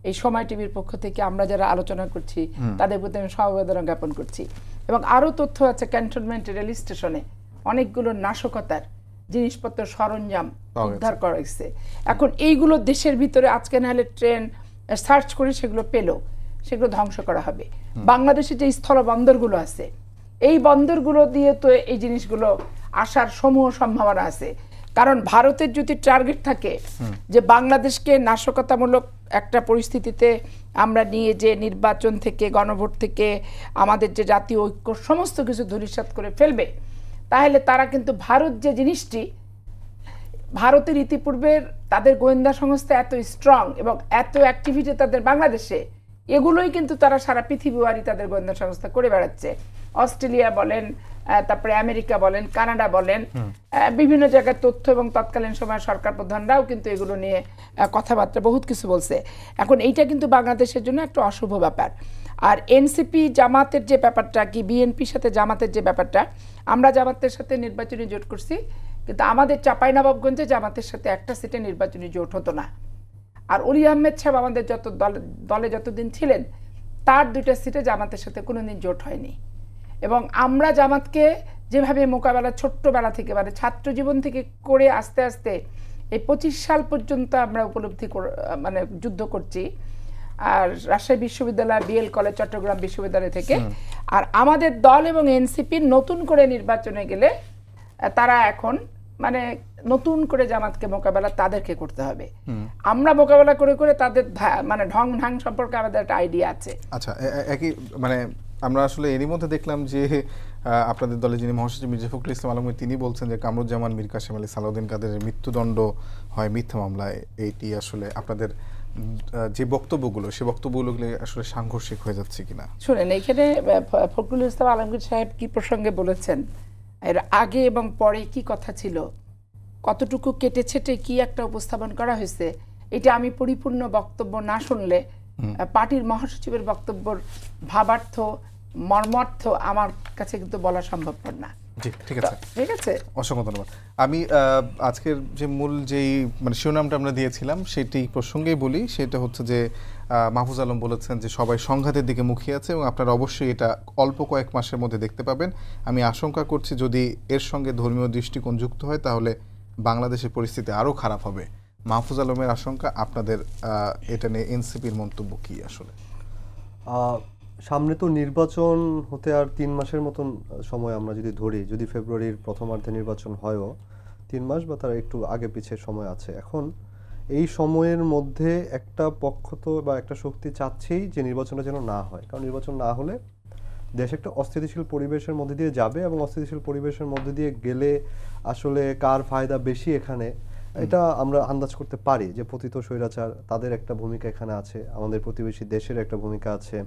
এই সময় টিভির পক্ষ থেকে আমরা যারা আলোচনা করছি তাদের প্রতি আমি সমবেদনা জ্ঞাপন করছি। এবং আরও তথ্য আছে, ক্যান্টনমেন্ট রেল স্টেশনে অনেকগুলো নাশকতার জিনিসপত্র, সরঞ্জাম উদ্ধার করা হয়েছে। এখন এইগুলো দেশের ভিতরে আজকে নাহলে ট্রেন সার্চ করে সেগুলো পেলো, সেগুলো ধ্বংস করা হবে। বাংলাদেশে যে স্থল বন্দরগুলো আছে, এই বন্দরগুলো দিয়ে তো এই জিনিসগুলো আসার সমূহ সম্ভাবনা আছে। কারণ ভারতের যদি টার্গেট থাকে যে বাংলাদেশকে নাশকতামূলক একটা পরিস্থিতিতে আমরা নিয়ে যে নির্বাচন থেকে, গণভোট থেকে আমাদের যে জাতীয় ঐক্য সমস্ত কিছু ধূলিসাৎ করে ফেলবে, তাহলে তারা কিন্তু ভারত যে জিনিসটি, ভারতের ইতিপূর্বের তাদের গোয়েন্দা সংস্থা এত স্ট্রং এবং এত অ্যাক্টিভিটি তাদের বাংলাদেশে, এগুলোই কিন্তু তারা সারা পৃথিবীওয়ারি তাদের গোয়েন্দা সংস্থা করে বেড়াচ্ছে। অস্ট্রেলিয়া বলেন, তারপরে আমেরিকা বলেন, কানাডা বলেন, বিভিন্ন জায়গায় তথ্য এবং তৎকালীন সময় সরকার প্রধানরাও কিন্তু এগুলো নিয়ে কথাবার্তা বহুত কিছু বলছে। এখন এইটা কিন্তু বাংলাদেশের জন্য একটা অশুভ ব্যাপার। আর এনসিপি জামাতের যে ব্যাপারটা, কি বিএনপির সাথে জামাতের যে ব্যাপারটা, আমরা জামাতের সাথে নির্বাচনী জোট করছি, কিন্তু আমাদের চাঁপাইনবাবগঞ্জে জামাতের সাথে একটা সিটে নির্বাচনী জোট হতো না। আর অলি আহমেদ সাহেব আমাদের যত দলে যতদিন ছিলেন, তার 2টা সিটে জামাতের সাথে কোনোদিন জোট হয়নি। এবং আমরা জামাতকে যেভাবে মোকাবেলা ছোট্টবেলা থেকে, মানে ছাত্র জীবন থেকে করে আস্তে আস্তে এই 25 সাল পর্যন্ত আমরা উপলব্ধি মানে যুদ্ধ করছি। আর রাজশাহী বিশ্ববিদ্যালয়, বিএল কলেজ, চট্টগ্রাম বিশ্ববিদ্যালয় থেকে। আর আমাদের দল এবং এনসিপির নতুন করে নির্বাচনে গেলে তারা এখন মানে নতুন করে জামাতকে মোকাবেলা তাদেরকে করতে হবে। আমরা মোকাবেলা করে করে তাদের মানে ঢং ঢাং সম্পর্কে আমাদের একটা আইডিয়া আছে। আচ্ছা, একই মানে আমরা আসলে এরই মধ্যে দেখলাম যে আপনাদের দলে যিনি মহাসচিব মির্জা ফখরুল ইসলাম আলমগীর তিনি বলছেন যে কামরুজ্জামান, মীর কাসেম আলী, সালাউদ্দিন কাদেরের মৃত্যুদণ্ড হয় মিথ্যা মামলায়। এইটি আসলে আপনাদের যে বক্তব্যগুলো, সে বক্তব্যগুলো আসলে সাংঘর্ষিক হয়ে যাচ্ছে কিনা? শুনেন, এইখানে ফখরুল ইসলাম আলমগীর সাহেব কি প্রসঙ্গে বলেছেন, এর আগে এবং পরে কি কথা ছিল, কতটুকু কেটে ছেটে কি একটা উপস্থাপন করা হয়েছে, এটা আমি পরিপূর্ণ বক্তব্য না শুনলে পার্টির মহাসচিবের বক্তব্যর ভাবার্থ মর্মার্থ আমার কাছে কিন্তু বলা সম্ভবপর না। জি, ঠিক আছে, ঠিক আছে, অসংখ্য ধন্যবাদ। আমি আজকের যে মূল যেই মানে শিরোনামটা আমরা দিয়েছিলাম সেটি প্রসঙ্গেই বলি। সেটা হচ্ছে যে মাহফুজ আলম বলেছেন যে সবাই সংঘাতের দিকে মুখিয়ে আছে এবং আপনারা অবশ্যই এটা অল্প কয়েক মাসের মধ্যে দেখতে পাবেন। আমি আশঙ্কা করছি যদি এর সঙ্গে ধর্মীয় দৃষ্টিকোণ যুক্ত হয় তাহলে বাংলাদেশের পরিস্থিতি আরও খারাপ হবে। মাহফুজ আলমের আশঙ্কা, আপনাদের এটা নিয়ে এনসিপির মন্তব্য কি আসলে? সামনে তো নির্বাচন হতে আর 3 মাসের মতন সময় আমরা যদি ধরি, যদি ফেব্রুয়ারির প্রথমার্ধে নির্বাচন হয়ও 3 মাস বা তার একটু আগে পিছের সময় আছে। এখন এই সময়ের মধ্যে একটা পক্ষ তো বা একটা শক্তি চাচ্ছেই যে নির্বাচনটা যেন না হয়, কারণ নির্বাচন না হলে দেশ একটা অস্থিতিশীল পরিবেশের মধ্যে দিয়ে যাবে এবং অস্থিতিশীল পরিবেশের মধ্যে দিয়ে গেলে আসলে কার ফায়দা বেশি এখানে এটা আমরা আন্দাজ করতে পারি যে পতিত স্বৈরাচার তাদের একটা ভূমিকা এখানে আছে, আমাদের প্রতিবেশী দেশের একটা ভূমিকা আছে,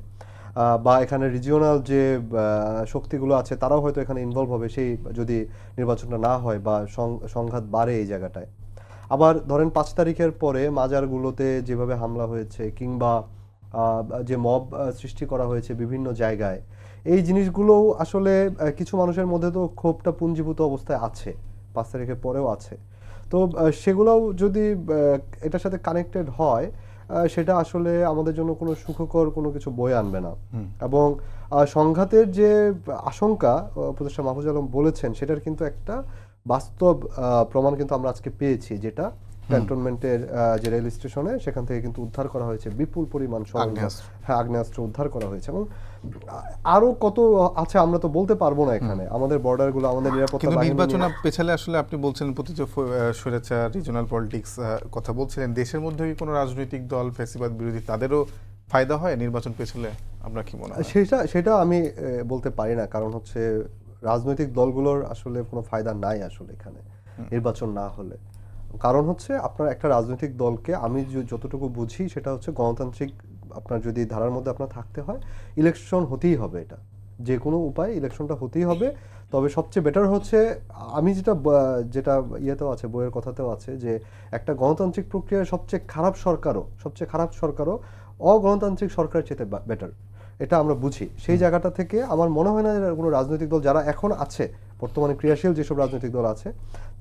বা এখানে রিজিওনাল যে শক্তিগুলো আছে তারাও হয়তো এখানে ইনভলভ হবে সেই যদি নির্বাচনটা না হয় বা সংঘাত বাড়ে এই জায়গাটায়। আবার ধরেন 5 তারিখের পরে মাজারগুলোতে যেভাবে হামলা হয়েছে কিংবা যে মব সৃষ্টি করা হয়েছে বিভিন্ন জায়গায়, এই জিনিসগুলো আসলে কিছু মানুষের মধ্যে তো ক্ষোভটা পুঞ্জীভূত অবস্থায় আছে, 5 তারিখের পরেও আছে। তো সেগুলোও যদি এটার সাথে কানেক্টেড হয় সেটা আসলে আমাদের জন্য কোনো সুখকর কোনো কিছু বয়ে আনবে না। এবং সংঘাতের যে আশঙ্কা উপদেষ্টা মাহফুজ আলম বলেছেন সেটার কিন্তু একটা বাস্তব প্রমাণ কিন্তু আমরা আজকে পেয়েছি, যেটা ক্যান্টনমেন্টের যে রেল স্টেশনে সেখান থেকে কিন্তু উদ্ধার করা হয়েছে বিপুল পরিমাণ আগ্নেয়াস্ত্র উদ্ধার করা হয়েছে। এবং আরো কত আছে আমরা তো বলতে পারবো না, এখানে আমাদের বর্ডারগুলো, আমাদের নিরাপত্তা বাহিনী। নির্বাচন পেছালে আসলে আপনি বলছেন পতিত স্বৈরাচার, রিজিওনাল পলিটিক্স কথা বলছিলেন, দেশের মধ্যে কি কোনো রাজনৈতিক দল ফ্যাসিবাদ বিরোধী তাদেরও ফায়দা হয় নির্বাচন পেছালে? আপনার কি মনে হয়? সেটা আমি বলতে পারি না, কারণ হচ্ছে রাজনৈতিক দলগুলোর আসলে কোনো ফায়দা নাই আসলে এখানে নির্বাচন না হলে। কারণ হচ্ছে আপনার একটা রাজনৈতিক দলকে আমি যতটুকু বুঝি সেটা হচ্ছে গণতান্ত্রিক, আপনার যদি ধারার মধ্যে আপনার থাকতে হয় ইলেকশন হতেই হবে, এটা যে কোনো উপায় ইলেকশনটা হতেই হবে। তবে সবচেয়ে বেটার হচ্ছে, আমি যেটা ইয়েতেও আছে, বইয়ের কথাতেও আছে, যে একটা গণতান্ত্রিক প্রক্রিয়ার সবচেয়ে খারাপ সরকারও অগণতান্ত্রিক সরকারের চেয়ে বেটার, এটা আমরা বুঝি। সেই জায়গাটা থেকে আমার মনে হয় না যে কোনো রাজনৈতিক দল যারা এখন আছে বর্তমানে ক্রিয়াশীল যেসব রাজনৈতিক দল আছে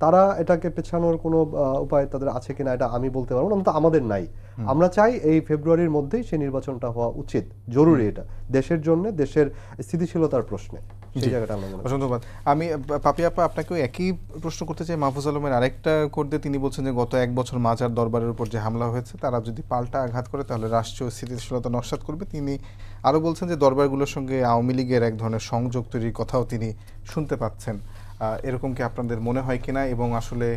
তারা এটাকে পেছানোর কোনো উপায় তাদের আছে কিনা এটা আমি বলতে পারবো না, কিন্তু আমাদের নাই। আমরা চাই এই ফেব্রুয়ারির মধ্যেই সেই নির্বাচনটা হওয়া উচিত, জরুরি এটা দেশের জন্য, দেশের স্থিতিশীলতার প্রশ্নে। সেই জায়গাটা আমরা মনে করি। ধন্যবাদ। আমি পাপি আপা আপনাকেও একই প্রশ্ন করতে চাই। মাহফুজ আলমের আরেকটা করতে তিনি বলছেন যে গত 1 বছর মাজার দরবারের উপর যে হামলা হয়েছে তারা যদি পাল্টা আঘাত করে তাহলে রাষ্ট্রীয় স্থিতিশীলতা নস্যাৎ করবে। তিনি আরও বলছেন যে দরবারগুলোর সঙ্গে আওয়ামী লীগের এক ধরনের সংযোগ তৈরির কথাও তিনি শুনতে পাচ্ছেন। এরকম কি আপনাদের মনে হয় কিনা? এবং আসলে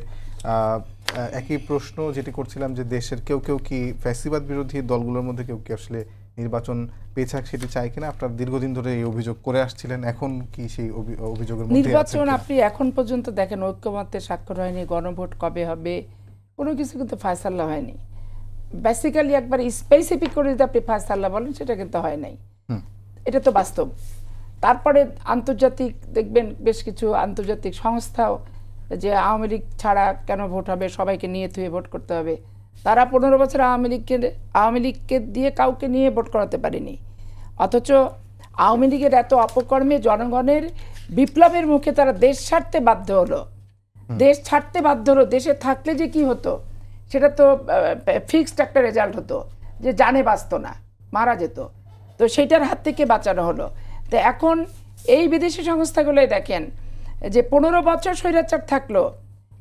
একই প্রশ্ন যেটি করছিলাম যে দেশের কেউ কেউ কি ফ্যাসিবাদ বিরোধী দলগুলোর মধ্যে কেউ কি আসলে নির্বাচন পেছাক সেটি চায় কিনা? আপনারা দীর্ঘদিন ধরে এই অভিযোগ করে আসছিলেন, এখন কি সেই অভিযোগের মধ্যে নির্বাচন আপনি এখন পর্যন্ত দেখেন ঐক্যমত্যে স্বাক্ষর হয়নি, গণভোট কবে হবে কোনো কিছু কিন্তু ফায়সালা হয়নি। বেসিক্যালি একবার স্পেসিফিক করে যদি আপনি ফায়সালা বলেন সেটা কিন্তু হয় নাই, এটা তো বাস্তব। তারপরে আন্তর্জাতিক দেখবেন বেশ কিছু আন্তর্জাতিক সংস্থাও যে আওয়ামী লীগ ছাড়া কেন ভোট হবে, সবাইকে নিয়ে থুয়ে ভোট করতে হবে, তারা 15 বছর আওয়ামী লীগকে দিয়ে কাউকে নিয়ে ভোট করাতে পারেনি। অথচ আওয়ামী লীগের এত অপকর্মে জনগণের বিপ্লবের মুখে তারা দেশ ছাড়তে বাধ্য হলো। দেশে থাকলে যে কি হতো সেটা তো ফিক্সড একটা রেজাল্ট হতো, যে জানে বাঁচত না, মারা যেত। তো সেইটার হাত থেকে বাঁচানো হলো। তো এখন এই বিদেশি সংস্থাগুলোই দেখেন যে 15 বছর স্বৈরাচার থাকলো,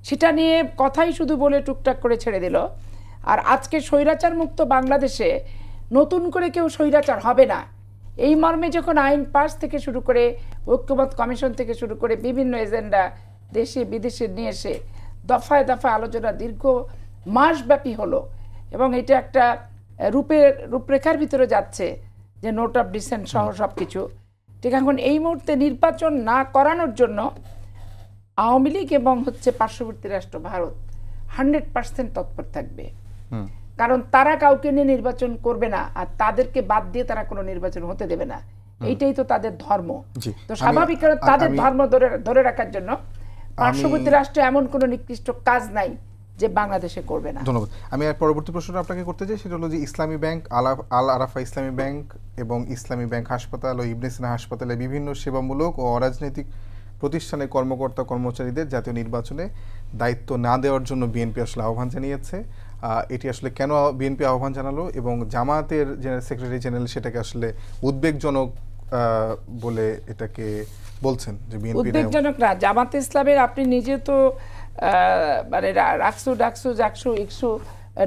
সেটা নিয়ে কথাই শুধু বলে টুকটাক করে ছেড়ে দিল। আর আজকে স্বৈরাচার মুক্ত বাংলাদেশে নতুন করে কেউ স্বৈরাচার হবে না, এই মর্মে যখন আইন পাস থেকে শুরু করে ঐক্যমত কমিশন থেকে শুরু করে বিভিন্ন এজেন্ডা দেশে বিদেশে নিয়ে এসে দফায় দফায় আলোচনা দীর্ঘ মাসব্যাপী হলো, এবং এটা একটা রূপরেখার ভিতরে যাচ্ছে যে নোট অফ ডিসেন্ট সহ সব কিছু। ঠিক এখন এই মুহূর্তে নির্বাচন না করানোর জন্য আওয়ামী লীগ এবং পার্শ্ববর্তী রাষ্ট্র ভারত 100% তৎপর থাকবে, কারণ তারা কাউকে নিয়ে নির্বাচন করবে না, আর তাদেরকে বাদ দিয়ে তারা কোনো নির্বাচন হতে দেবে না। এইটাই তো তাদের ধর্ম। তো স্বাভাবিক কারণ তাদের ধর্ম ধরে রাখার জন্য পার্শ্ববর্তী রাষ্ট্রে এমন কোনো নিকৃষ্ট কাজ নাই যে বাংলাদেশে করবে না। ধন্যবাদ। আমি আর পরবর্তী প্রশ্নটা আপনাকে করতে চাই, সেটা হলো যে ইসলামী ব্যাংক, আল আরাফা ইসলামী ব্যাংক এবং ইসলামী ব্যাংক হাসপাতাল ও ইবনে সিনা হাসপাতালে বিভিন্ন সেবামূলক ও অরাজনৈতিক প্রতিষ্ঠানের কর্মকর্তা কর্মচারীদের জাতীয় নির্বাচনে দায়িত্ব না দেওয়ার জন্য বিএনপি আসলে আহ্বান জানিয়েছে। এটি আসলে কেন বিএনপি আহ্বান জানালো, এবং জামায়াতের সেক্রেটারি জেনারেল সেটাকে আসলে উদ্বেগজনক বলে এটাকে বলছেন যে বিএনপি উদ্বেগজনক না। জামাত ইসলামের আপনি নিজে তো মানে রাকসু ডাকসু জাকসু ইকসু,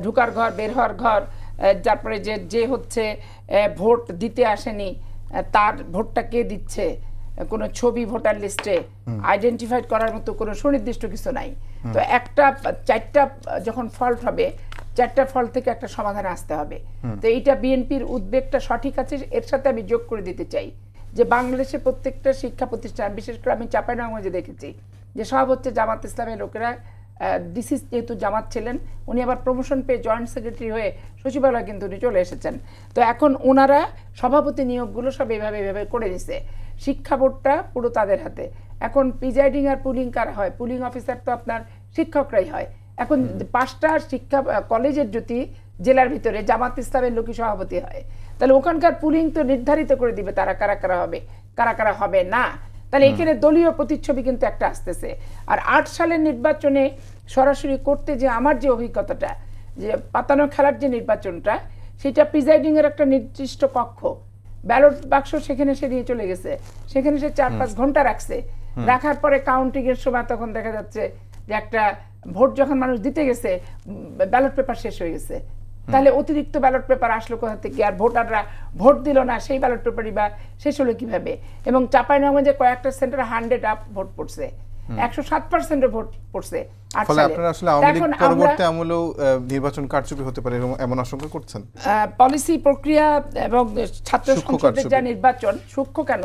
ঢুকার ঘর বের হওয়ার ঘর, তারপরে যে ভোট দিতে আসেনি তার ভোটটা কে দিচ্ছে, কোনো ছবি ভোটার লিস্টে আইডেন্টিফাইড করার মতো কোনো সুনির্দিষ্ট কিছু নাই। তো চারটা যখন ফল্ট হবে, চারটা ফল্ট থেকে একটা সমাধানে আসতে হবে। তো এইটা বিএনপির উদ্বেগটা সঠিক আছে। এর সাথে আমি যোগ করে দিতে চাই যে বাংলাদেশের প্রত্যেকটা শিক্ষা প্রতিষ্ঠান, বিশেষ করে আমি চাঁপাইনবাবগঞ্জে দেখেছি যে সব জামাত ইসলামের লোকেরা, ডিসি যেহেতু জামাত ছিলেন, উনি আবার প্রমোশন পেয়ে জয়েন্ট সেক্রেটারি হয়ে সচিবালয় কিন্তু উনি চলে এসেছেন। তো এখন ওনারা সভাপতি নিয়োগগুলো সব এভাবে করে দিছে। শিক্ষা বোর্ডটা পুরো তাদের হাতে। এখন প্রিজাইডিং আর পুলিং কারা হয়? পুলিং অফিসার তো আপনার শিক্ষকরাই হয়। এখন 5টা শিক্ষা কলেজের যদি জেলার ভিতরে জামাত ইসলামের লোকই সভাপতি হয়, তাহলে ওখানকার পুলিং তো নির্ধারিত করে দিবে তারা কারা কারা হবে, কারা কারা হবে না। তাহলে এখানে দলীয় প্রতিচ্ছবি কিন্তু একটা আসতেছে। আর 8 সালের নির্বাচনে সরাসরি করতে যে আমার যে অভিজ্ঞতাটা, যে পাতানো খেলার যে নির্বাচনটা, সেটা প্রিজাইডিং এর একটা নির্দিষ্ট কক্ষ, ব্যালট বাক্স সেখানে সে নিয়ে চলে গেছে, সেখানে সে 4-5 ঘন্টা রাখছে। রাখার পরে কাউন্টিং এর সময় তখন দেখা যাচ্ছে যে একটা ভোট যখন মানুষ দিতে গেছে, ব্যালট পেপার শেষ হয়ে গেছে। তাহলে অতিরিক্ত ব্যালট পেপার আসলো কোথা থেকে? আর ভোটাররা ভোট দিল না, সেই ব্যালট পেপারই বা শেষ হলো কিভাবে? এবং চাঁপাইনবাবগঞ্জে কয়েকটা সেন্টারে 100 আপ ভোট পড়ছে, 107% ভোট পড়ছে। ফলে আপনারা আসলে আওয়ামী লীগ পরবর্তী আমলেও নির্বাচন কারচুপি হতে পারে এমন আশঙ্কা করছেন? পলিসি প্রক্রিয়া এবং ছাত্র সংসদের যা নির্বাচন, সূক্ষ্ম কেন?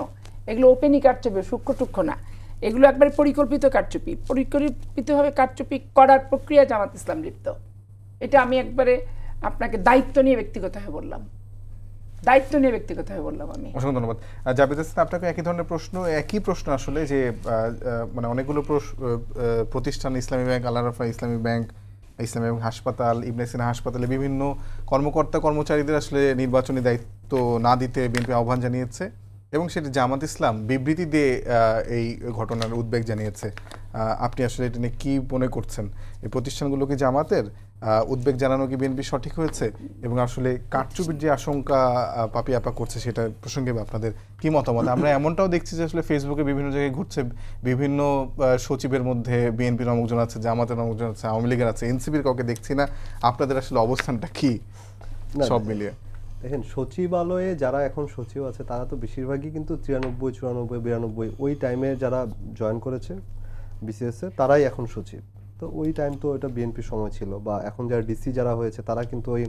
এগুলো ওপেনই কারচুপি, সূক্ষ্ম না। এগুলো একবারে পরিকল্পিত কারচুপি। পরিকল্পিতভাবে কারচুপি করার প্রক্রিয়া জামাত ইসলাম লিপ্ত। এটা আমি একবারে আপনাকে দায়িত্ব নিয়ে ব্যক্তিগতভাবে বললাম। আমি। অসংখ্য ধন্যবাদ। জাবেদ হাসান, আপনাকে একই ধরনের প্রশ্ন, একই প্রশ্ন আসলে, যে মানে অনেকগুলো প্রতিষ্ঠান, ইসলামী ব্যাংক, আল আরাফা ইসলামী ব্যাংক, ইসলামী ব্যাংক হাসপাতাল, ইবনে সিনা হাসপাতালে বিভিন্ন কর্মকর্তা কর্মচারীদের আসলে নির্বাচনী দায়িত্ব না দিতে বিএনপি আহ্বান জানিয়েছে, এবং সেটি জামাত ইসলাম বিবৃতি দিয়ে এই ঘটনার উদ্বেগ জানিয়েছে। আপনি আসলে এটা নিয়ে কি মনে করছেন? এই প্রতিষ্ঠানগুলো কি জামাতের? উদ্বেগ জানানো কি বিএনপি সঠিক হয়েছে? এবং আসলে কারচুপির যে আশঙ্কা পাপি আপা করছে, সেটা প্রসঙ্গে আপনাদের কি মতামত? আমরা এমনটাও দেখছি যে আসলে ফেসবুকে বিভিন্ন জায়গায় ঘুরছে, বিভিন্ন সচিবের মধ্যে বিএনপির অমুকজন আছে, জামাতের অমুকজন আছে, আওয়ামী লীগের আছে, এনসিপির কাউকে দেখছি না। আপনাদের আসলে অবস্থানটা কি সব মিলিয়ে? দেখেন, সচিবালয়ে যারা এখন সচিব আছে তারা তো বেশিরভাগই কিন্তু 93, 94, 92 ওই টাইমে যারা জয়েন করেছে বিসিএস এ, তারাই এখন সচিব। তো ওই টাইম তো এটা বিএনপির সময় ছিল, বা এখন যারা ডিসি যারা হয়েছে তারা কিন্তু ওই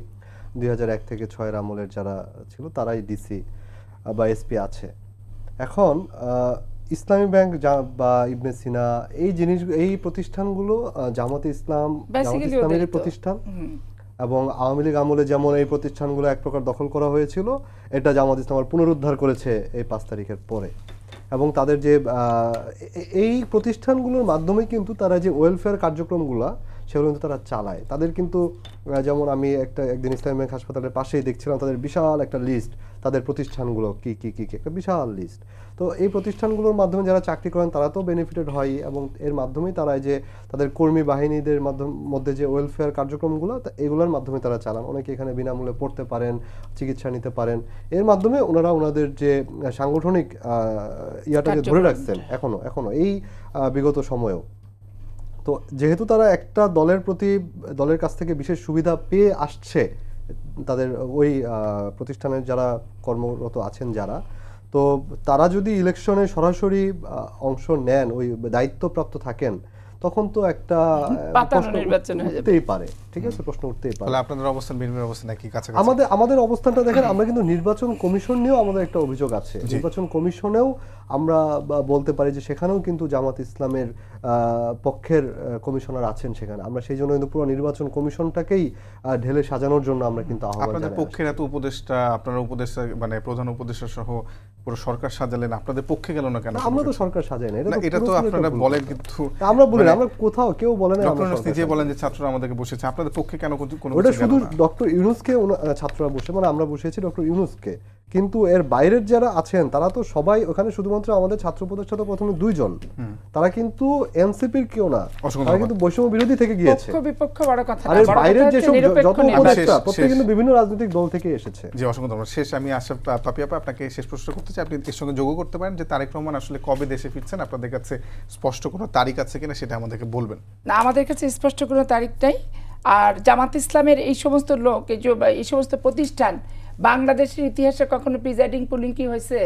2001 থেকে 6 আমলের যারা ছিল তারাই ডিসি বা এসপি আছে। এখন ইসলামী ব্যাংক বা ইবনে সিনা এই প্রতিষ্ঠানগুলো জামাতে ইসলামের প্রতিষ্ঠান, এবং আওয়ামী লীগ আমলে যেমন এই প্রতিষ্ঠানগুলো এক প্রকার দখল করা হয়েছিল, এটা জামাত ইসলাম পুনরুদ্ধার করেছে এই 5 তারিখের পরে। এবং তাদের যে এই প্রতিষ্ঠানগুলোর মাধ্যমে কিন্তু তারা যে ওয়েলফেয়ার কার্যক্রমগুলো সেগুলো কিন্তু তারা চালায়। তাদের কিন্তু যেমন আমি একদিন ইসলামী ব্যাংক হাসপাতালের পাশেই দেখছিলাম, তাদের বিশাল একটা লিস্ট, তাদের প্রতিষ্ঠানগুলো কি একটা বিশাল লিস্ট। তো এই প্রতিষ্ঠানগুলোর মাধ্যমে যারা চাকরি করেন তারা তো বেনিফিটেড হয়, এবং এর মাধ্যমেই তারা যে তাদের কর্মী বাহিনীদের মধ্যে যে ওয়েলফেয়ার কার্যক্রমগুলো, এগুলোর মাধ্যমে তারা চালান। অনেকে এখানে বিনামূল্যে পড়তে পারেন, চিকিৎসা নিতে পারেন। এর মাধ্যমে ওনারা ওনাদের যে সাংগঠনিক ইয়াটাকে ধরে রাখছেন এখনো এই বিগত সময়েও। তো যেহেতু তারা একটা দলের কাছ থেকে বিশেষ সুবিধা পেয়ে আসছে, তাদের ওই প্রতিষ্ঠানের যারা কর্মরত আছেন যারা, তো তারা যদি ইলেকশনে সরাসরি অংশ নেন, ওই দায়িত্বপ্রাপ্ত থাকেন, তখন তো একটা পাতানো প্রশ্ন নির্বাচন হয়ে যাবে। উঠতেই পারে, ঠিক আছে, প্রশ্ন উঠতেই পারে। তাহলে আপনাদের অবস্থান বিএনপির অবস্থান নাকি কাছাকাছি? আমাদের অবস্থানটা দেখেন, আমরা কিন্তু নির্বাচন কমিশন নিয়েও আমাদের একটা অভিযোগ আছে। নির্বাচন কমিশনেও আমরা বলতে পারি যে সেখানেও কিন্তু জামাত ইসলামের পক্ষের কমিশনার আছেন সেখানে। আমরা সেই জন্য কিন্তু পুরো নির্বাচন কমিশনটাকেই ঢেলে সাজানোর জন্য আমরা কিন্তু আহ্বান আপনাদের জানাই। পক্ষের এত উপদেষ্টা, আপনারা উপদেষ্টা মানে প্রধান উপদেষ্টা সহ পুরো সরকার সাজালেন, আপনাদের পক্ষে গেল না কেন? আমরা তো সরকার সাজাই না, এটা তো আপনারা বলেন, কিন্তু আমরা বলি না, আমরা কোথাও কেউ বলে না। ডক্টর ইউনূস নিজে বলেন যে ছাত্ররা আমাদেরকে বসেছে, আপনাদের পক্ষে কেন কোনো ওটা কিছু শুধু গেল না? ডক্টর ইউনূসকে ছাত্ররা বসে, মানে আমরা বসেছি ডক্টর ইউনূসকে, কিন্তু এর বাইরের যারা আছেন তারা তো সবাই ওখানে, শুধুমাত্র আমাদের ছাত্র উপদেষ্টা তো প্রথমে 2 জন, তারা কিন্তু এনসিপির কেউ না, তারা কিন্তু বৈষম্য বিরোধী থেকে গিয়েছে। পক্ষ বিপক্ষ বড় কথা না, আর এর বড় বাইরের কথা হচ্ছে যেসব নিরপেক্ষ যত নির্বাচন। উপদেষ্টা প্রত্যেকে কিন্তু বিভিন্ন রাজনৈতিক দল থেকে এসেছে। জি, অসংখ্য ধন্যবাদ। শেষ আমি আশরাফ পাপিয়া আপা আপনাকে শেষ প্রশ্ন করতে চাই, আপনি এর সঙ্গে যোগ করতে পারেন যে তারেক রহমান আসলে কবে দেশে ফিরছেন, আপনাদের কাছে স্পষ্ট কোনো তারিখ আছে কিনা সেটা আমাদেরকে বলবেন। না, আমাদের কাছে স্পষ্ট কোনো তারিখ নাই। আর জামাত ইসলামের এই সমস্ত লোক, এই সমস্ত প্রতিষ্ঠান বাংলাদেশের ইতিহাসে কখনো প্রিজাইডিং পুলিং কি হয়েছে?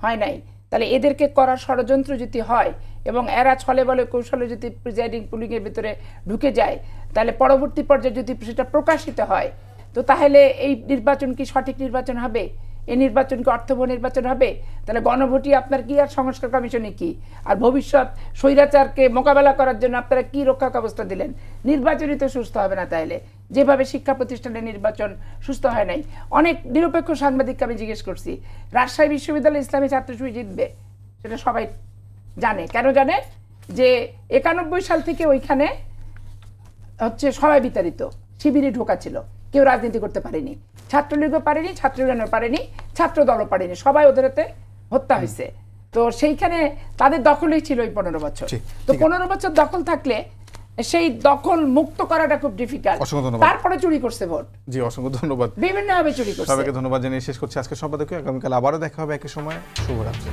হয় নাই। তাহলে এদেরকে করার ষড়যন্ত্র যদি হয় এবং এরা ছলে বলে কৌশলে যদি প্রিজাইডিং পুলিংয়ের ভিতরে ঢুকে যায়, তাহলে পরবর্তী পর্যায়ে যদি সেটা প্রকাশিত হয়, তো তাহলে এই নির্বাচন কি সঠিক নির্বাচন হবে? এই নির্বাচন কি অর্থবহ নির্বাচন হবে? তাহলে গণভোটই আপনার কি, আর সংস্কার কমিশনে কি, আর ভবিষ্যৎ স্বৈরাচারকে মোকাবেলা করার জন্য আপনারা কি রক্ষা ব্যবস্থা দিলেন? নির্বাচনই তো সুস্থ হবে না। তাইলে যেভাবে শিক্ষা প্রতিষ্ঠানের নির্বাচন সুস্থ হয় নাই, অনেক নিরপেক্ষ সাংবাদিককে আমি জিজ্ঞেস করছি, রাজশাহী বিশ্ববিদ্যালয় ইসলামী ছাত্র শিবির জিতবে, সেটা সবাই জানে। কেন জানে? যে 91 সাল থেকে ওইখানে হচ্ছে সবাই বিতাড়িত, শিবিরে ঢোকা ছিল, কেউ রাজনীতি করতে পারেনি, ছাত্রলীগও পারেনি, ছাত্র ইউনিয়নও পারেনি, ছাত্র দলও পারেনি, সবাই ওদের হাতে হত্যা হয়েছে। তো সেইখানে তাদের দখলেই ছিল ওই 15 বছর। তো 15 বছর দখল থাকলে সেই দখল মুক্ত করাটা খুব ডিফিকাল্ট। তারপরে চুরি করছে ভোট। জি, অসংখ্য ধন্যবাদ। বিভিন্নভাবে চুরি করছে। সবাইকে ধন্যবাদ জানিয়ে শেষ করছি আজকে সম্পাদকীয়। আগামীকাল আবারও দেখা হবে একই সময়। শুভরাত্রি।